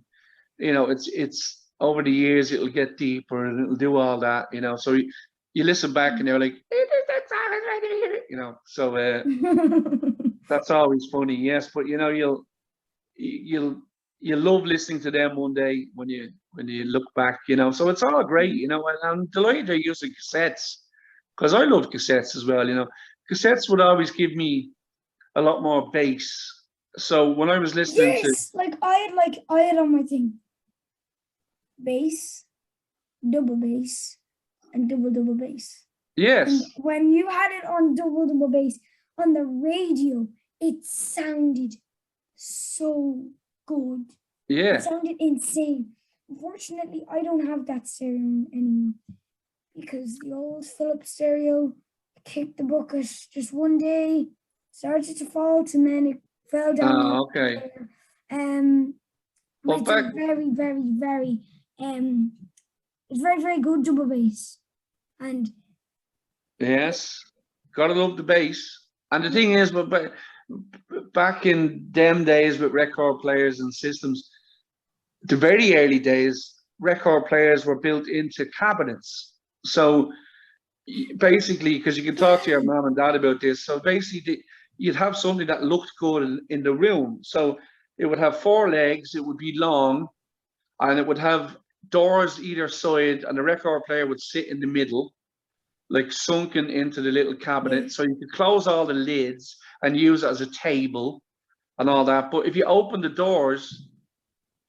it's over the years it'll get deeper and it'll do all that, So you listen back and you're like, So that's always funny, yes. But you'll love listening to them one day when you look back, So it's all great, and I'm delighted they're using cassettes because I love cassettes as well, Cassettes would always give me a lot more bass. So when I was listening to Yes, I had on my thing bass, double bass, and double bass. yes, And when you had it on double bass on the radio, it sounded so good. yeah, It sounded insane. Unfortunately, I don't have that stereo anymore because the old Philips stereo kicked the bucket just one day, started to fault, and then it fell down. okay. But it's a very, very, very, it's very, very good double bass. And yes, gotta love the bass. And the thing is, but back in them days with record players and systems, the very early days, record players were built into cabinets. So basically, because you can talk to your mom and dad about this, so basically you'd have something that looked good in the room. So it would have 4 legs, it would be long, and it would have doors either side, and the record player would sit in the middle, like sunken into the little cabinet. So you could close all the lids and use it as a table and all that. But if you open the doors,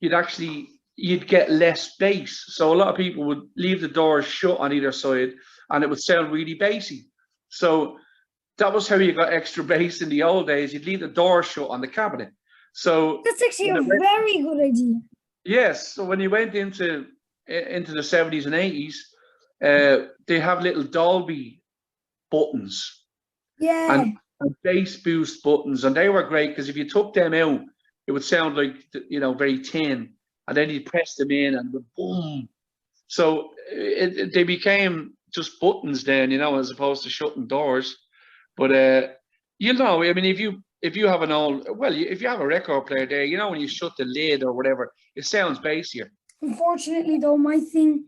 you'd get less bass. So a lot of people would leave the doors shut on either side and it would sound really bassy. So that was how you got extra bass in the old days. You'd leave the door shut on the cabinet. So that's actually a very good idea. yes. So when you went into the 70s and 80s, they have little Dolby buttons. Yeah. And bass boost buttons, and they were great because if you took them out, it would sound like very thin, and then you press them in and boom. So they became just buttons then, as opposed to shutting doors. But I mean, if you have if you have a record player there, when you shut the lid or whatever, it sounds bassier. Unfortunately, though, my thing,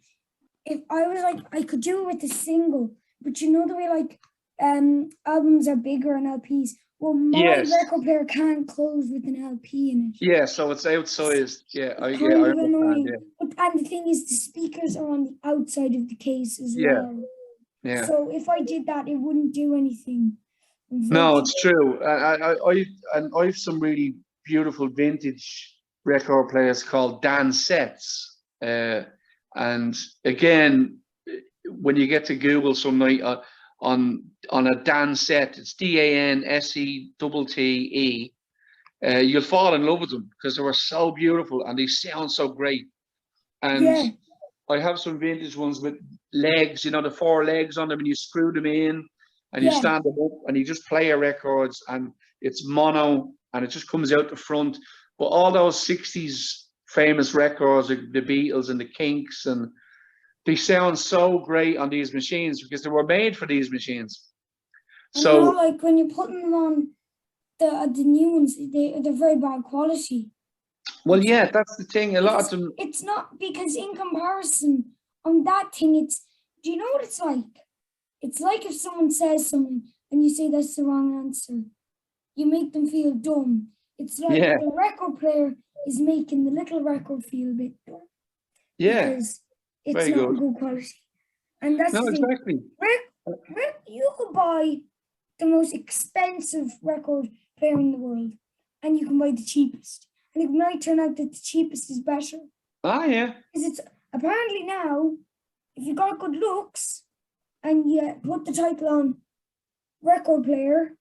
if I was like, I could do it with a single, but the way albums are bigger on LPs. Well, my record player can't close with an LP in it. Yeah, so it's outsized. Yeah, I understand. Yeah. And the thing is, the speakers are on the outside of the case as well. Yeah. So if I did that, it wouldn't do anything. No, it's true. I have some really beautiful vintage record players called Dan Sets. And again, when you get to Google some night on a Dan Set, it's DANSETTE. You'll fall in love with them because they were so beautiful and they sound so great. And I have some vintage ones with legs, the 4 legs on them, and you screw them in and you stand them up and you just play your records, and it's mono and it just comes out the front. But all those 60s famous records, like the Beatles and the Kinks, and they sound so great on these machines because they were made for these machines. So like when you're putting them on the new ones, they're very bad quality. Well, yeah, that's the thing. A lot of them. It's not because in comparison on that thing, do you know what it's like? It's like if someone says something and you say that's the wrong answer, you make them feel dumb. It's like the record player is making the little record feel a bit dumb. Yeah. Because it's not good quality. And that's the thing. Exactly. You could buy the most expensive record player in the world and you can buy the cheapest. And it might turn out that the cheapest is better. Ah, yeah. Because it's apparently now, if you got good looks and you put the title on record player,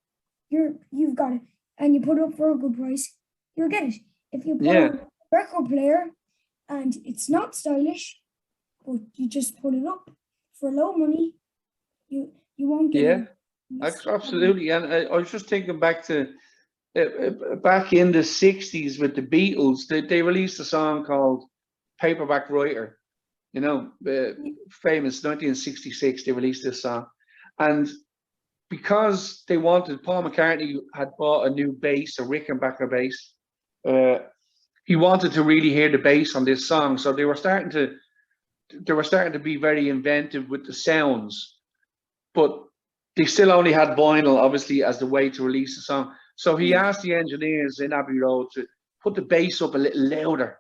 you've got it. And you put it up for a good price, you'll get it. If you put on record player and it's not stylish, but you just put it up for low money, you won't get it. Absolutely. And I was just thinking back to back in the 60s with the Beatles. They released a song called Paperback Writer, famous 1966. They released this song, and because Paul McCartney had bought a new bass, a Rickenbacker bass, he wanted to really hear the bass on this song. So they were starting to be very inventive with the sounds, but they still only had vinyl, obviously, as the way to release the song. So he asked the engineers in Abbey Road to put the bass up a little louder.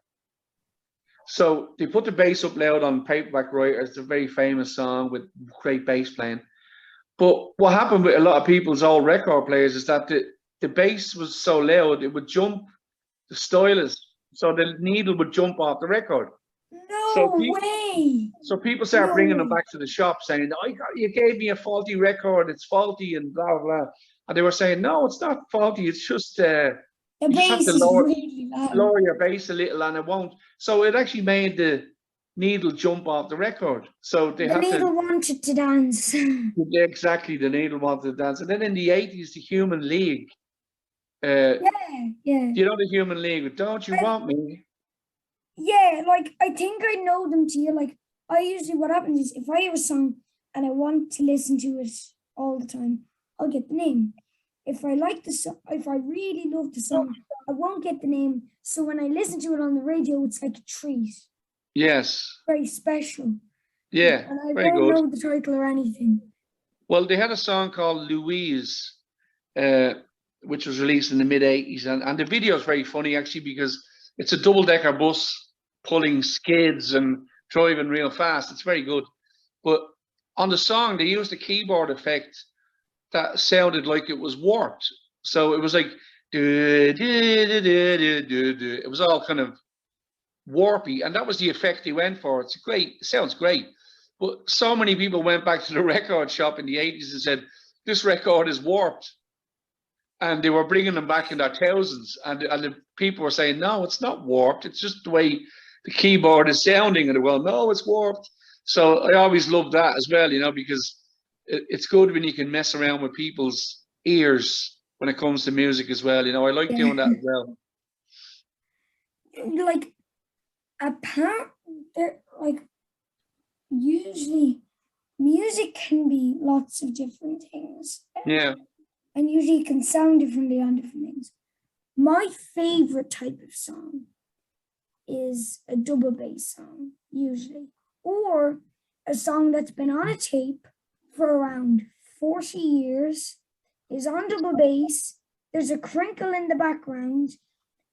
So they put the bass up loud on Paperback Writer. It's a very famous song with great bass playing. But what happened with a lot of people's old record players is that the bass was so loud, it would jump the stylus. So the needle would jump off the record. No way. So people started bringing them back to the shop saying, you gave me a faulty record, it's faulty and blah, blah. And they were saying, no, it's not faulty. It's just, The you just have bass to is really loud. lower your bass a little and it won't. So it actually made the needle jump off the record. So they The had needle to. wanted to dance. Exactly, the needle wanted to dance. And then in the 80s, the Human League. Yeah. You know the Human League, with Don't You Want Me? Yeah, like I think I know them too. Like I usually, what happens is if I have a song and I want to listen to it all the time, I'll get the name. If I like the song, if I really love the song, I won't get the name. So when I listen to it on the radio, it's like a treat. Yes. Very special. Yeah, And I very won't good. know the title or anything. Well, they had a song called Louise, which was released in the mid-80s. And the video is very funny, actually, because it's a double-decker bus pulling skids and driving real fast. It's very good. But on the song, they used a keyboard effect that sounded like it was warped. So it was like, it was all kind of warpy. And that was the effect they went for. It's great. It sounds great. But so many people went back to the record shop in the 80s and said, this record is warped. And they were bringing them back in their thousands. And the people were saying, no, it's not warped. It's just the way the keyboard is sounding. And well, no, it's warped. So I always love that as well, because it's good when you can mess around with people's ears when it comes to music as well. I like doing that as well. Like, usually music can be lots of different things. Yeah. And usually it can sound differently on different things. My favorite type of song is a double bass song, usually, or a song that's been on a tape for around 40 years, is on double bass, there's a crinkle in the background,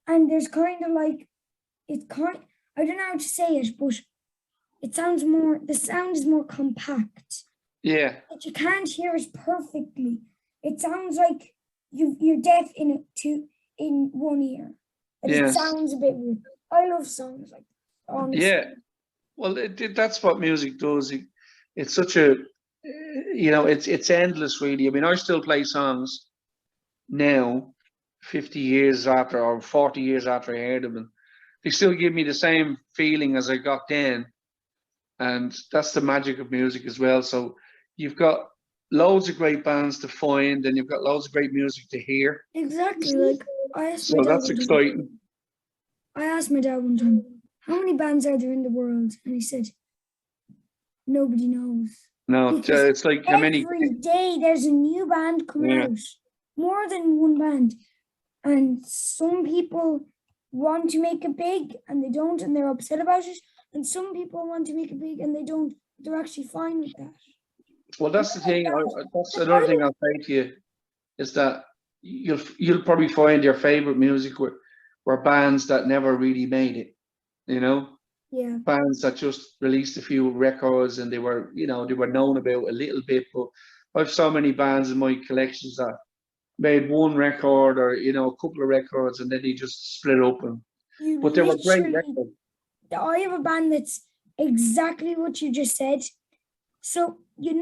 and there's kind of like, I don't know how to say it, but the sound is more compact. Yeah. But you can't hear it perfectly. It sounds like you're deaf in one ear. It sounds a bit weird. I love songs like that, honestly. Yeah. Well, that's what music does. It's such a, it's endless, really. I mean, I still play songs now, 50 years after or 40 years after I heard them, and they still give me the same feeling as I got then. And that's the magic of music as well. So you've got loads of great bands to find, and you've got loads of great music to hear. Exactly. Like that's exciting. I asked my dad one time, how many bands are there in the world? And he said, nobody knows. No, it's like how many. Every day there's a new band coming out. More than one band. And some people want to make it big and they don't, and they're upset about it. And some people want to make it big and they don't. They're actually fine with that. Well, that's the thing. That's another thing I'll say to you is that you'll probably find your favorite music were bands that never really made it. Yeah. Bands that just released a few records and they were known about a little bit. But I have so many bands in my collections that made one record or a couple of records and then they just split up. But they were great records. I have a band that's exactly what you just said. So the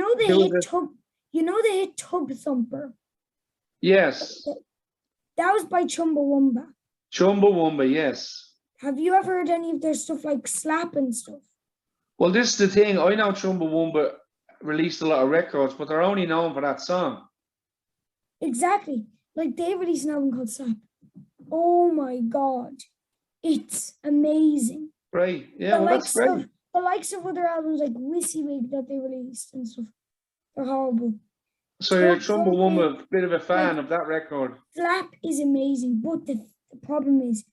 hit Tub Thumper. Yes. That was by Chumbawamba. Chumbawamba, yes. Have you ever heard any of their stuff like Slap and stuff? Well, this is the thing. I know Chumbawamba released a lot of records, but they're only known for that song. Exactly. Like they released an album called Slap. Oh my God. It's amazing. Right. Yeah, that's great. The likes of other albums like Wissywig that they released and stuff, they're horrible. So you're a Chumbawamba, a bit of a fan of that record. Slap is amazing, but the problem is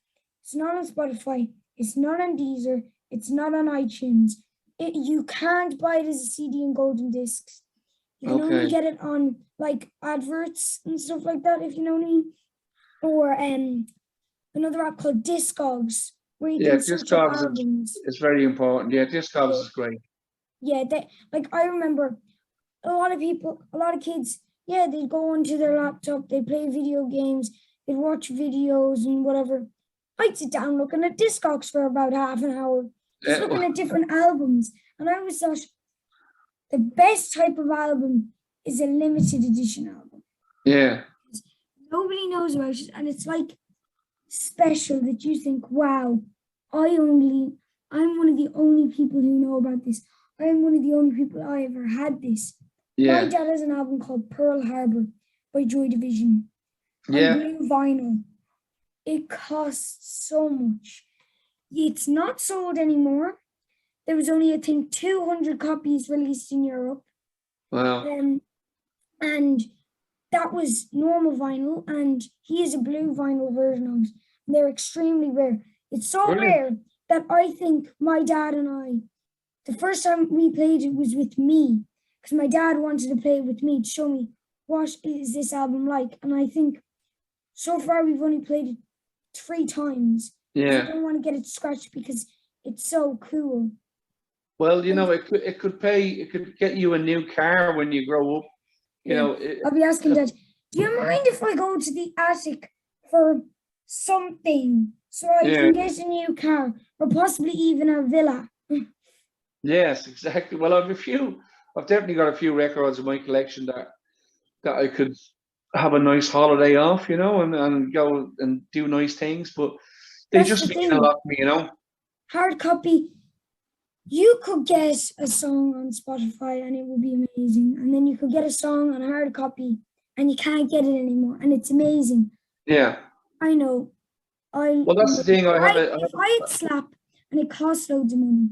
It's not on Spotify. It's not on Deezer. It's not on iTunes. You can't buy it as a CD and golden discs. You can only Okay. get it on like adverts and stuff like that, if you know what I mean. Or another app called Discogs, where you Yeah, can search up Discogs albums. is very important. Yeah, Discogs is great. Yeah, I remember a lot of kids, yeah, they'd go onto their laptop, they'd play video games, they'd watch videos and whatever. I'd sit down looking at Discogs for about half an hour, just looking at different albums. And I always thought the best type of album is a limited edition album. Yeah. Nobody knows about it, and it's like special that you think, wow, I'm one of the only people who know about this. I'm one of the only people I ever had this. My Yeah. dad has an album called Pearl Harbor by Joy Division on Yeah. blue vinyl. It costs so much. It's not sold anymore. There was only, I think, 200 copies released in Europe. Wow. And that was normal vinyl, and he has a blue vinyl version of it. They're extremely rare. It's so Brilliant. rare that I think my dad and I, the first time we played it was with me, because my dad wanted to play it with me to show me what is this album like. And I think so far we've only played it 3 times. Yeah. I don't want to get it scratched because it's so cool. Well, you know, it could get you a new car when you grow up. You know, I'll be asking Dad, do you mind if I go to the attic for something so I can get a new car or possibly even a villa? Yes, exactly. Well, I've definitely got a few records in my collection that I could have a nice holiday off, you know, and go and do nice things, but they That's just the mean thing. a lot to me, you know. Hard copy, you could get a song on Spotify and it would be amazing. And then you could get a song on hard copy and you can't get it anymore. And it's amazing. Yeah. I know. Well, that's the thing. If I had Slap and it cost loads of money,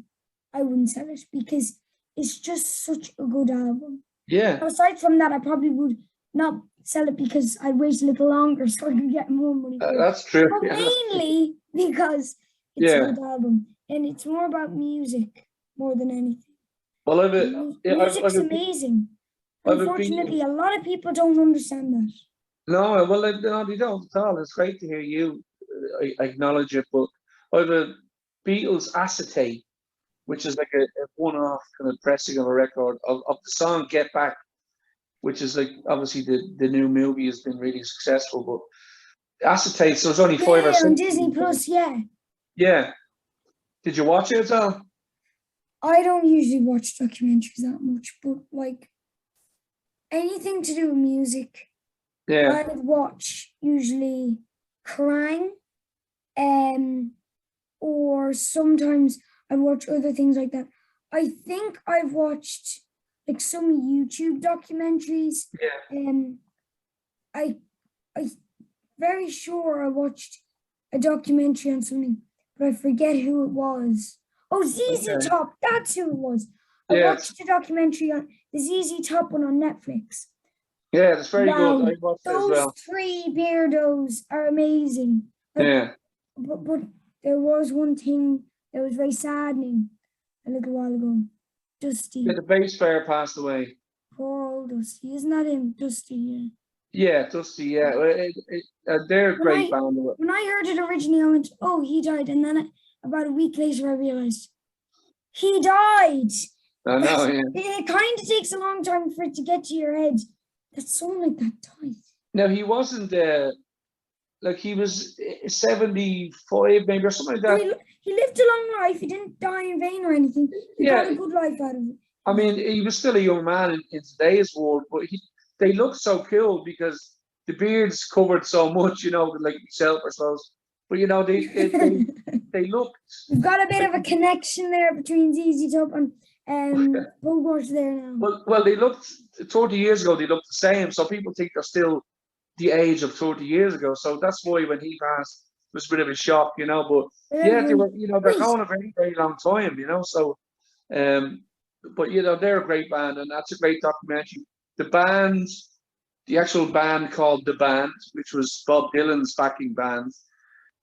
I wouldn't sell it because it's just such a good album. Yeah. Aside from that, I probably would not sell it because I'd wait a little longer so I could get more money for it. That's true. But mainly because it's a good album. And it's more about music more than anything. Well, music's amazing. Unfortunately, a lot of people don't understand that. No, well, no, they don't at all. It's great to hear you acknowledge it. But I have a Beatles acetate, which is like a one-off kind of pressing of a record of the song "Get Back," which is like obviously the new movie has been really successful. But acetate, so there's only 5 or 6 on Disney Plus. Yeah. Did you watch it at all? I don't usually watch documentaries that much, but like anything to do with music, I would watch usually Kerrang, or sometimes I'd watch other things like that. I think I've watched like some YouTube documentaries. I very sure I watched a documentary on something, but I forget who it was. Oh, ZZ Top, that's who it was. I watched a documentary on the ZZ Top one on Netflix. Yeah, that's very good. I watched it as well. Those 3 beardos are amazing. But there was one thing that was very saddening a little while ago. Dusty. Yeah, the bass player passed away. Poor old Dusty. Isn't that him? Dusty, Yeah, Dusty, yeah. They're a great band. When I heard it originally, I went, oh, he died. And then about a week later, I realized he died. I know, yeah. It kind of takes a long time for it to get to your head that someone like that died. No, he wasn't, like he was 75 maybe or something like that. He lived a long life. He didn't die in vain or anything. He got a good life out of it. I mean, he was still a young man in today's world, but they looked so cool because the beards covered so much, you know, like himself, I suppose. But you know, they looked. We've got a bit of a connection there between ZZ Top and Pugwash there now. Well, they looked 30 years ago. They looked the same, so people think they're still the age of 30 years ago. So that's why when he passed, it was a bit of a shock, you know. But yeah, they were, you know, they're going a very, very long time, you know. So, but you know, they're a great band, and that's a great documentary. The actual band called The Band, which was Bob Dylan's backing band,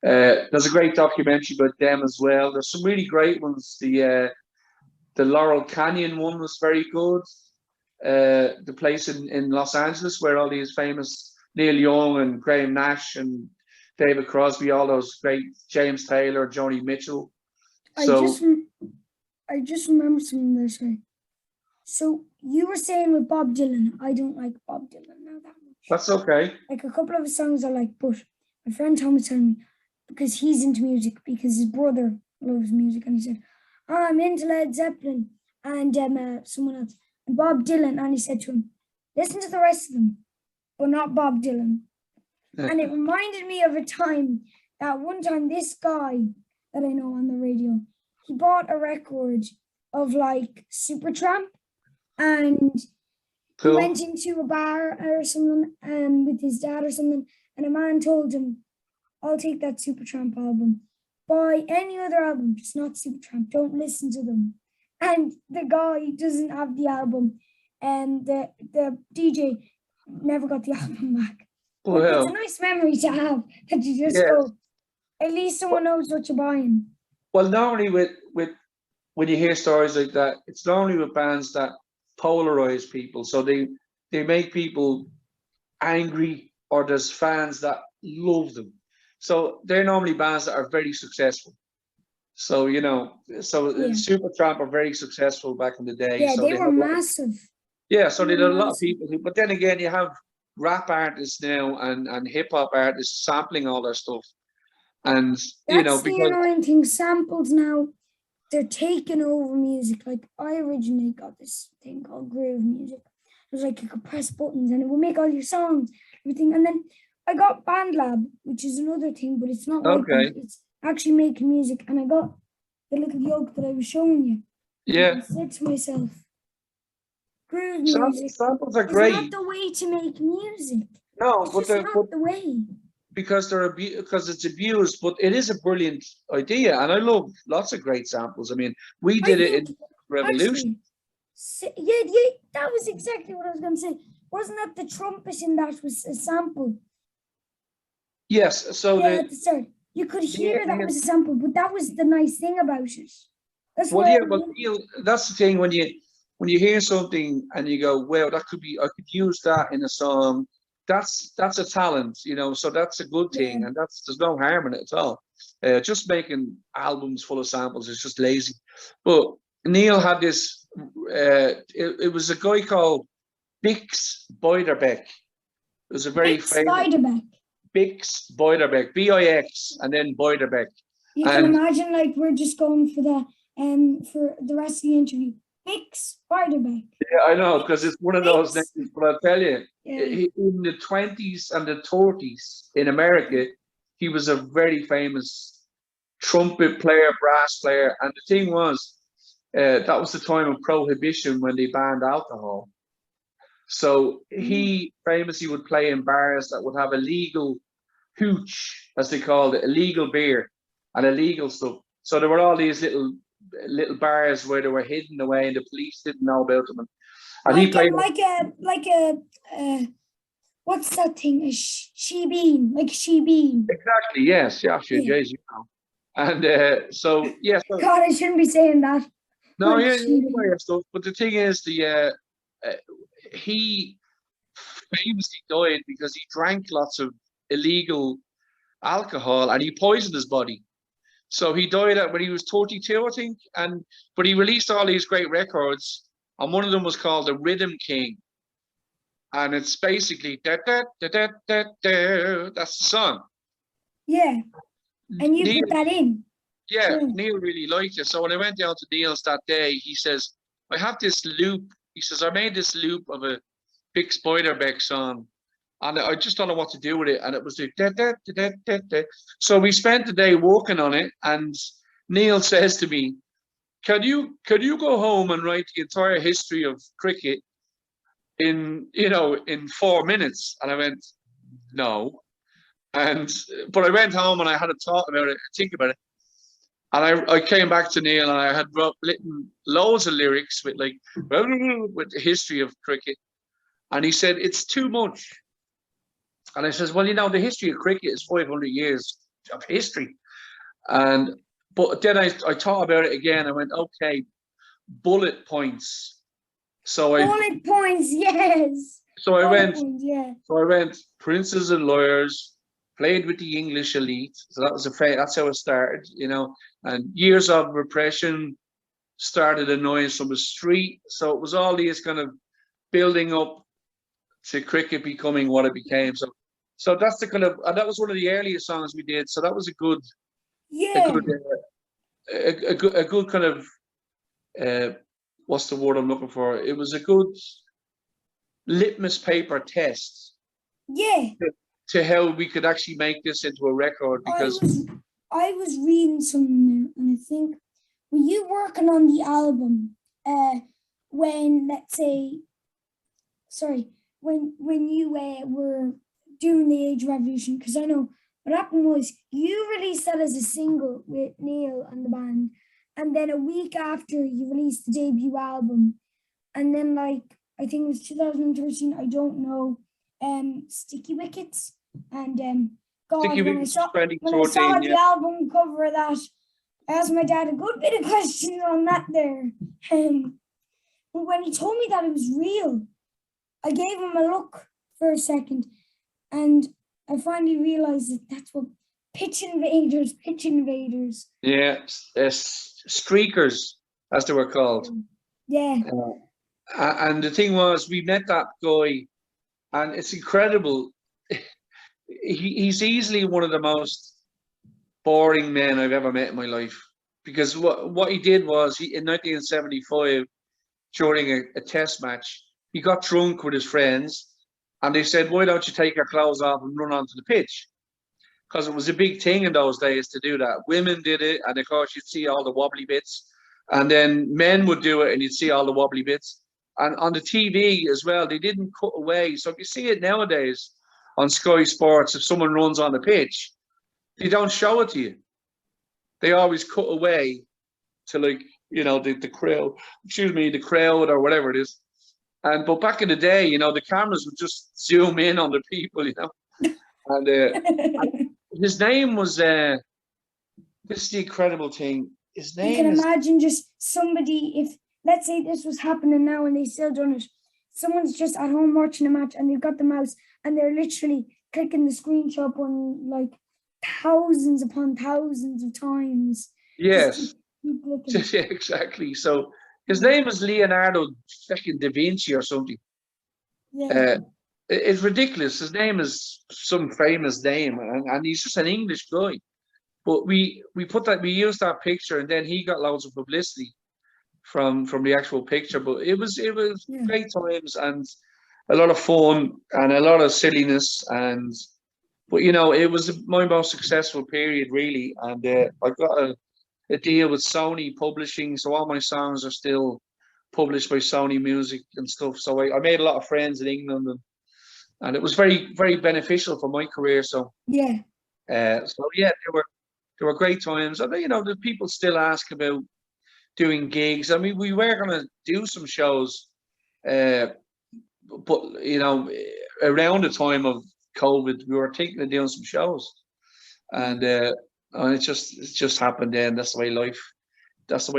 There's a great documentary about them as well. There's some really great ones. The Laurel Canyon one was very good. The place in Los Angeles where all these famous Neil Young and Graham Nash and David Crosby, all those great James Taylor, Joni Mitchell. So I just remember something there. Sorry. So you were saying with Bob Dylan, I don't like Bob Dylan now that much. that's okay. Like a couple of his songs I like, but my friend Tom was telling me because he's into music, because his brother loves music, and he said, I'm into Led Zeppelin and someone else, and Bob Dylan, and he said to him, listen to the rest of them, but not Bob Dylan. And it reminded me of a time that one time this guy that I know on the radio, he bought a record of like Supertramp, and Cool. he went into a bar or something with his dad or something, and a man told him, I'll take that Supertramp album. Buy any other album, just not Supertramp. Don't listen to them. And the guy doesn't have the album, and the DJ never got the album back. Well, It's a nice memory to have, that you just Yeah. go, at least someone knows what you're buying. well, normally with when you hear stories like that, it's normally with bands that polarize people. So they make people angry, or there's fans that love them. So they're normally bands that are very successful. So Yeah. Supertramp are very successful back in the day. Yeah, So they they were had massive. so they they were had a lot of massive. people who, but then again, you have rap artists now and hip hop artists sampling all their stuff. And That's the because annoying thing. Samples now, they're taking over music. Like I originally got this thing called groove music. It was like you could press buttons and it would make all your songs, everything. And then I got BandLab, which is another thing, but it's not like Okay. that. It's actually making music. And I got the little yoke that I was showing you. yeah, And I said to myself, groove music samples are is great. not the way to make music. No, It's but just they're not the way. because because it's abused, but it is a brilliant idea, and I love lots of great samples. I mean, we I did it think in Revolution. actually, yeah, that was exactly what I was going to say. Wasn't that the trumpet in that was a sample? Yes, so Yeah, at the start. You could hear that was a sample, but that was the nice thing about it. That's well, why yeah, but Neil, that's the thing when you hear something and you go, well, I could use that in a song. That's a talent, so that's a good thing, Yeah. and there's no harm in it at all. Just making albums full of samples is just lazy. But Neil had this. It was a guy called Bix Beiderbecke. It was a very Big famous Spiderback. Bix Beiderbecke, Bix, and then Beiderbecke. You can And imagine like we're just going for the rest of the interview. Big Spiderback. yeah, I know, because it's one of those Bix. names. But I'll tell you, Yeah. in the 20s and the 30s in America, he was a very famous trumpet player, brass player. And the thing was, that was the time of prohibition when they banned alcohol. So he famously would play in bars that would have illegal hooch, as they called it, illegal beer and illegal stuff. So there were all these little bars where they were hidden away and the police didn't know about them. And he played What's that thing? A she-bean, like a she-bean. exactly, yes, yeah, Yeah. Jays, And so yeah, so God, I shouldn't be saying that. no, Like yeah, she-bean. you know your stuff. But the thing is, he famously died because he drank lots of illegal alcohol and he poisoned his body. So he died when he was 32, I think. But he released all these great records, and one of them was called The Rhythm King. And it's basically da, da, da, da, da, da. That's the song. Yeah, and you Neil, put that in. yeah, Neil really liked it. So when I went down to Neil's that day, he says, I have this loop. He says, I made this loop of a Big Beiderbecke song, and I just don't know what to do with it. And it was like, da, da, da, da, da, da. So we spent the day working on it. And Neil says to me, can you go home and write the entire history of cricket in 4 minutes? And I went, no. But I went home and I had a thought about it, think about it. And I came back to Neil and I had written loads of lyrics with with the history of cricket. And he said, it's too much. And I says, well, the history of cricket is 500 years, of history. But then I thought about it again. I went, okay, bullet points. Bullet points, yes. So I Bullet went. points, yeah. So I went princes and lawyers. Played with the English elite. So that was that's how it started, you know. And years of repression started a noise from the street. So it was all these kind of building up to cricket becoming what it became. So that's the kind of, and that was one of the earliest songs we did. So that was a good kind of what's the word I'm looking for? It was a good litmus paper test. Yeah. To how we could actually make this into a record, because I was reading something there, and I think, were you working on the album when, let's say, when you were doing the Age Revolution? Because I know what happened was you released that as a single with Neil and the band, and then a week after you released the debut album, and then like I think it was 2013, I don't know, Sticky Wickets. And God, when I saw the album cover of that, I asked my dad a good bit of questions on that there. But when he told me that it was real, I gave him a look for a second, and I finally realized that that's what pitch invaders. Yeah, streakers, as they were called. Yeah. And the thing was, we met that guy, and it's incredible. He's easily one of the most boring men I've ever met in my life, because what he did was, in 1975, during a test match, he got drunk with his friends, and they said, why don't you take your clothes off and run onto the pitch? Because it was a big thing in those days to do that. Women did it, and of course you'd see all the wobbly bits, and then men would do it and you'd see all the wobbly bits. And on the TV as well, they didn't cut away. So if you see it nowadays on Sky Sports, if someone runs on the pitch, they don't show it to you. They always cut away to, like, you know, the crowd, the crowd or whatever it is. But back in the day, you know, the cameras would just zoom in on the people, you know. And his name was, this is the incredible thing. His name You can imagine just somebody, if, let's say this was happening now and they still done it, someone's just at home watching a match and they've got the mouse and they're literally clicking the screenshot one like thousands upon thousands of times. Yes. Yeah, exactly. So his name is Leonardo fucking da Vinci or something. Yeah. It's ridiculous. His name is some famous name, and he's just an English guy. But we used that picture, and then he got loads of publicity from the actual picture. But it was great times and a lot of fun and a lot of silliness. But you know, it was my most successful period, really. And I got a deal with Sony Publishing, so all my songs are still published by Sony Music and stuff. So I made a lot of friends in England, and it was very, very beneficial for my career. So yeah, they were great times. And you know, the people still ask about doing gigs. I mean, we were going to do some shows, but you know, around the time of COVID, we were thinking of doing some shows, and it just happened then. That's the way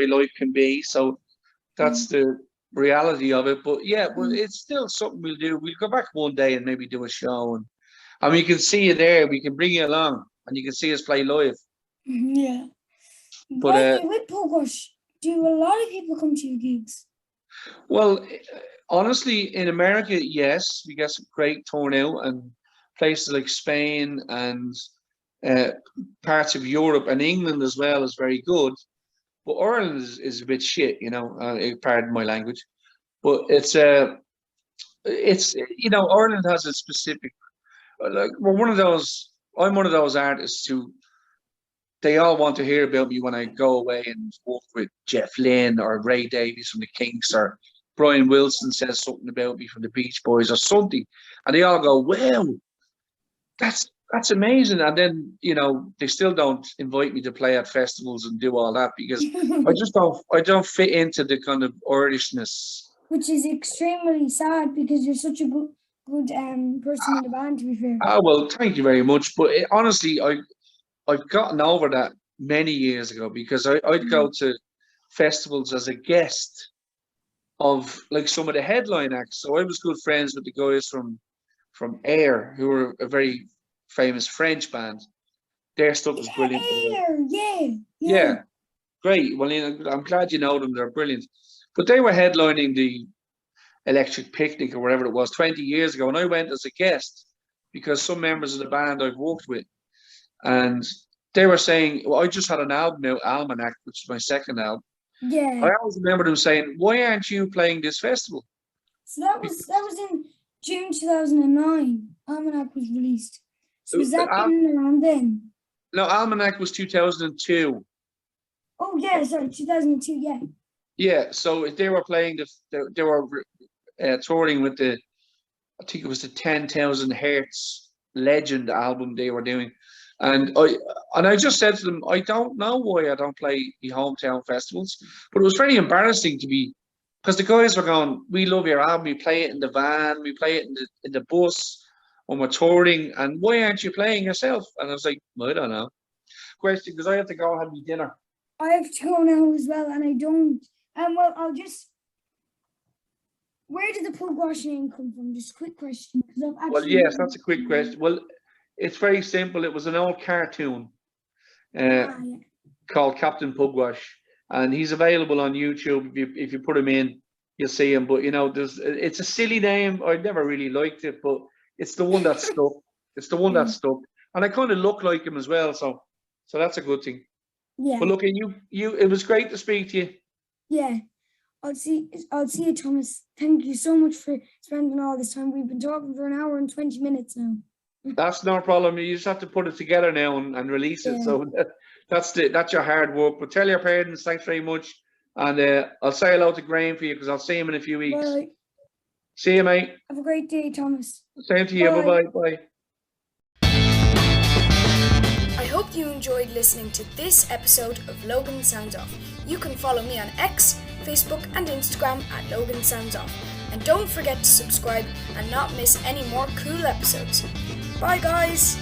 life can be. So that's the reality of it. But yeah, well, it's still something we'll do. We'll go back one day and maybe do a show, and we can see you there. We can bring you along, and you can see us play live. Yeah. But with Pugwash, do a lot of people come to your gigs? Well, honestly, in America, yes, we get some great turnout, and places like Spain and parts of Europe and England as well is very good. But Ireland is a bit shit, you know. Pardon my language, but it's you know, Ireland has a specific, like, I'm one of those artists who they all want to hear about me when I go away and work with Jeff Lynne or Ray Davies from the Kinks, or Brian Wilson says something about me from the Beach Boys or something, and they all go, "Wow, that's amazing." And then, you know, they still don't invite me to play at festivals and do all that because I don't fit into the kind of Irishness. Which is extremely sad because you're such a good person in the band, to be fair. Oh, well, thank you very much. But honestly, I've gotten over that many years ago because I'd go to festivals as a guest of like some of the headline acts. So I was good friends with the guys from Air, who were a very famous French band. Their stuff was brilliant. Yeah, great. Well, I'm glad you know them. They're brilliant. But they were headlining the Electric Picnic or whatever it was 20 years ago, and I went as a guest because some members of the band I've worked with, and they were saying, well, I just had an album out, Almanac, which is my second album. Yeah. I always remember them saying, why aren't you playing this festival? So that was in June 2009. Almanac was released. So was that in around then? No, Almanac was 2002. Oh yeah, sorry, 2002. Yeah. Yeah, so they were playing they were touring with I think it was the 10,000 Hertz Legend album they were doing. And I just said to them, I don't know why I don't play the hometown festivals, but it was very embarrassing to be, because the guys were going, we love your album, we play it in the van, we play it in the bus when we're touring, and why aren't you playing yourself? And I was like, I don't know. Question, because I have to go and have my dinner. I have to go now as well, and I don't. Well, where did the Pugwash name come from? Just a quick question. Well, yes, that's a quick question. Well, it's very simple. It was an old cartoon called Captain Pugwash, and he's available on YouTube. If you put him in, you'll see him. But it's a silly name. I never really liked it, but it's the one that stuck. It's the one that stuck, and I kind of look like him as well. So that's a good thing. Yeah. But look, it was great to speak to you. Yeah. I'll see you, Thomas. Thank you so much for spending all this time. We've been talking for an hour and 20 minutes now. That's no problem. You just have to put it together now and release it. So that's your hard work. But tell your parents thanks very much, and I'll say hello to Graham for you because I'll see him in a few weeks. Bye. See you, mate. Have a great day, Thomas. Same to you. Bye bye. I hope you enjoyed listening to this episode of Logan Sounds Off. You can follow me on X, Facebook and Instagram at Logan Sounds Off. And don't forget to subscribe and not miss any more cool episodes. Bye guys!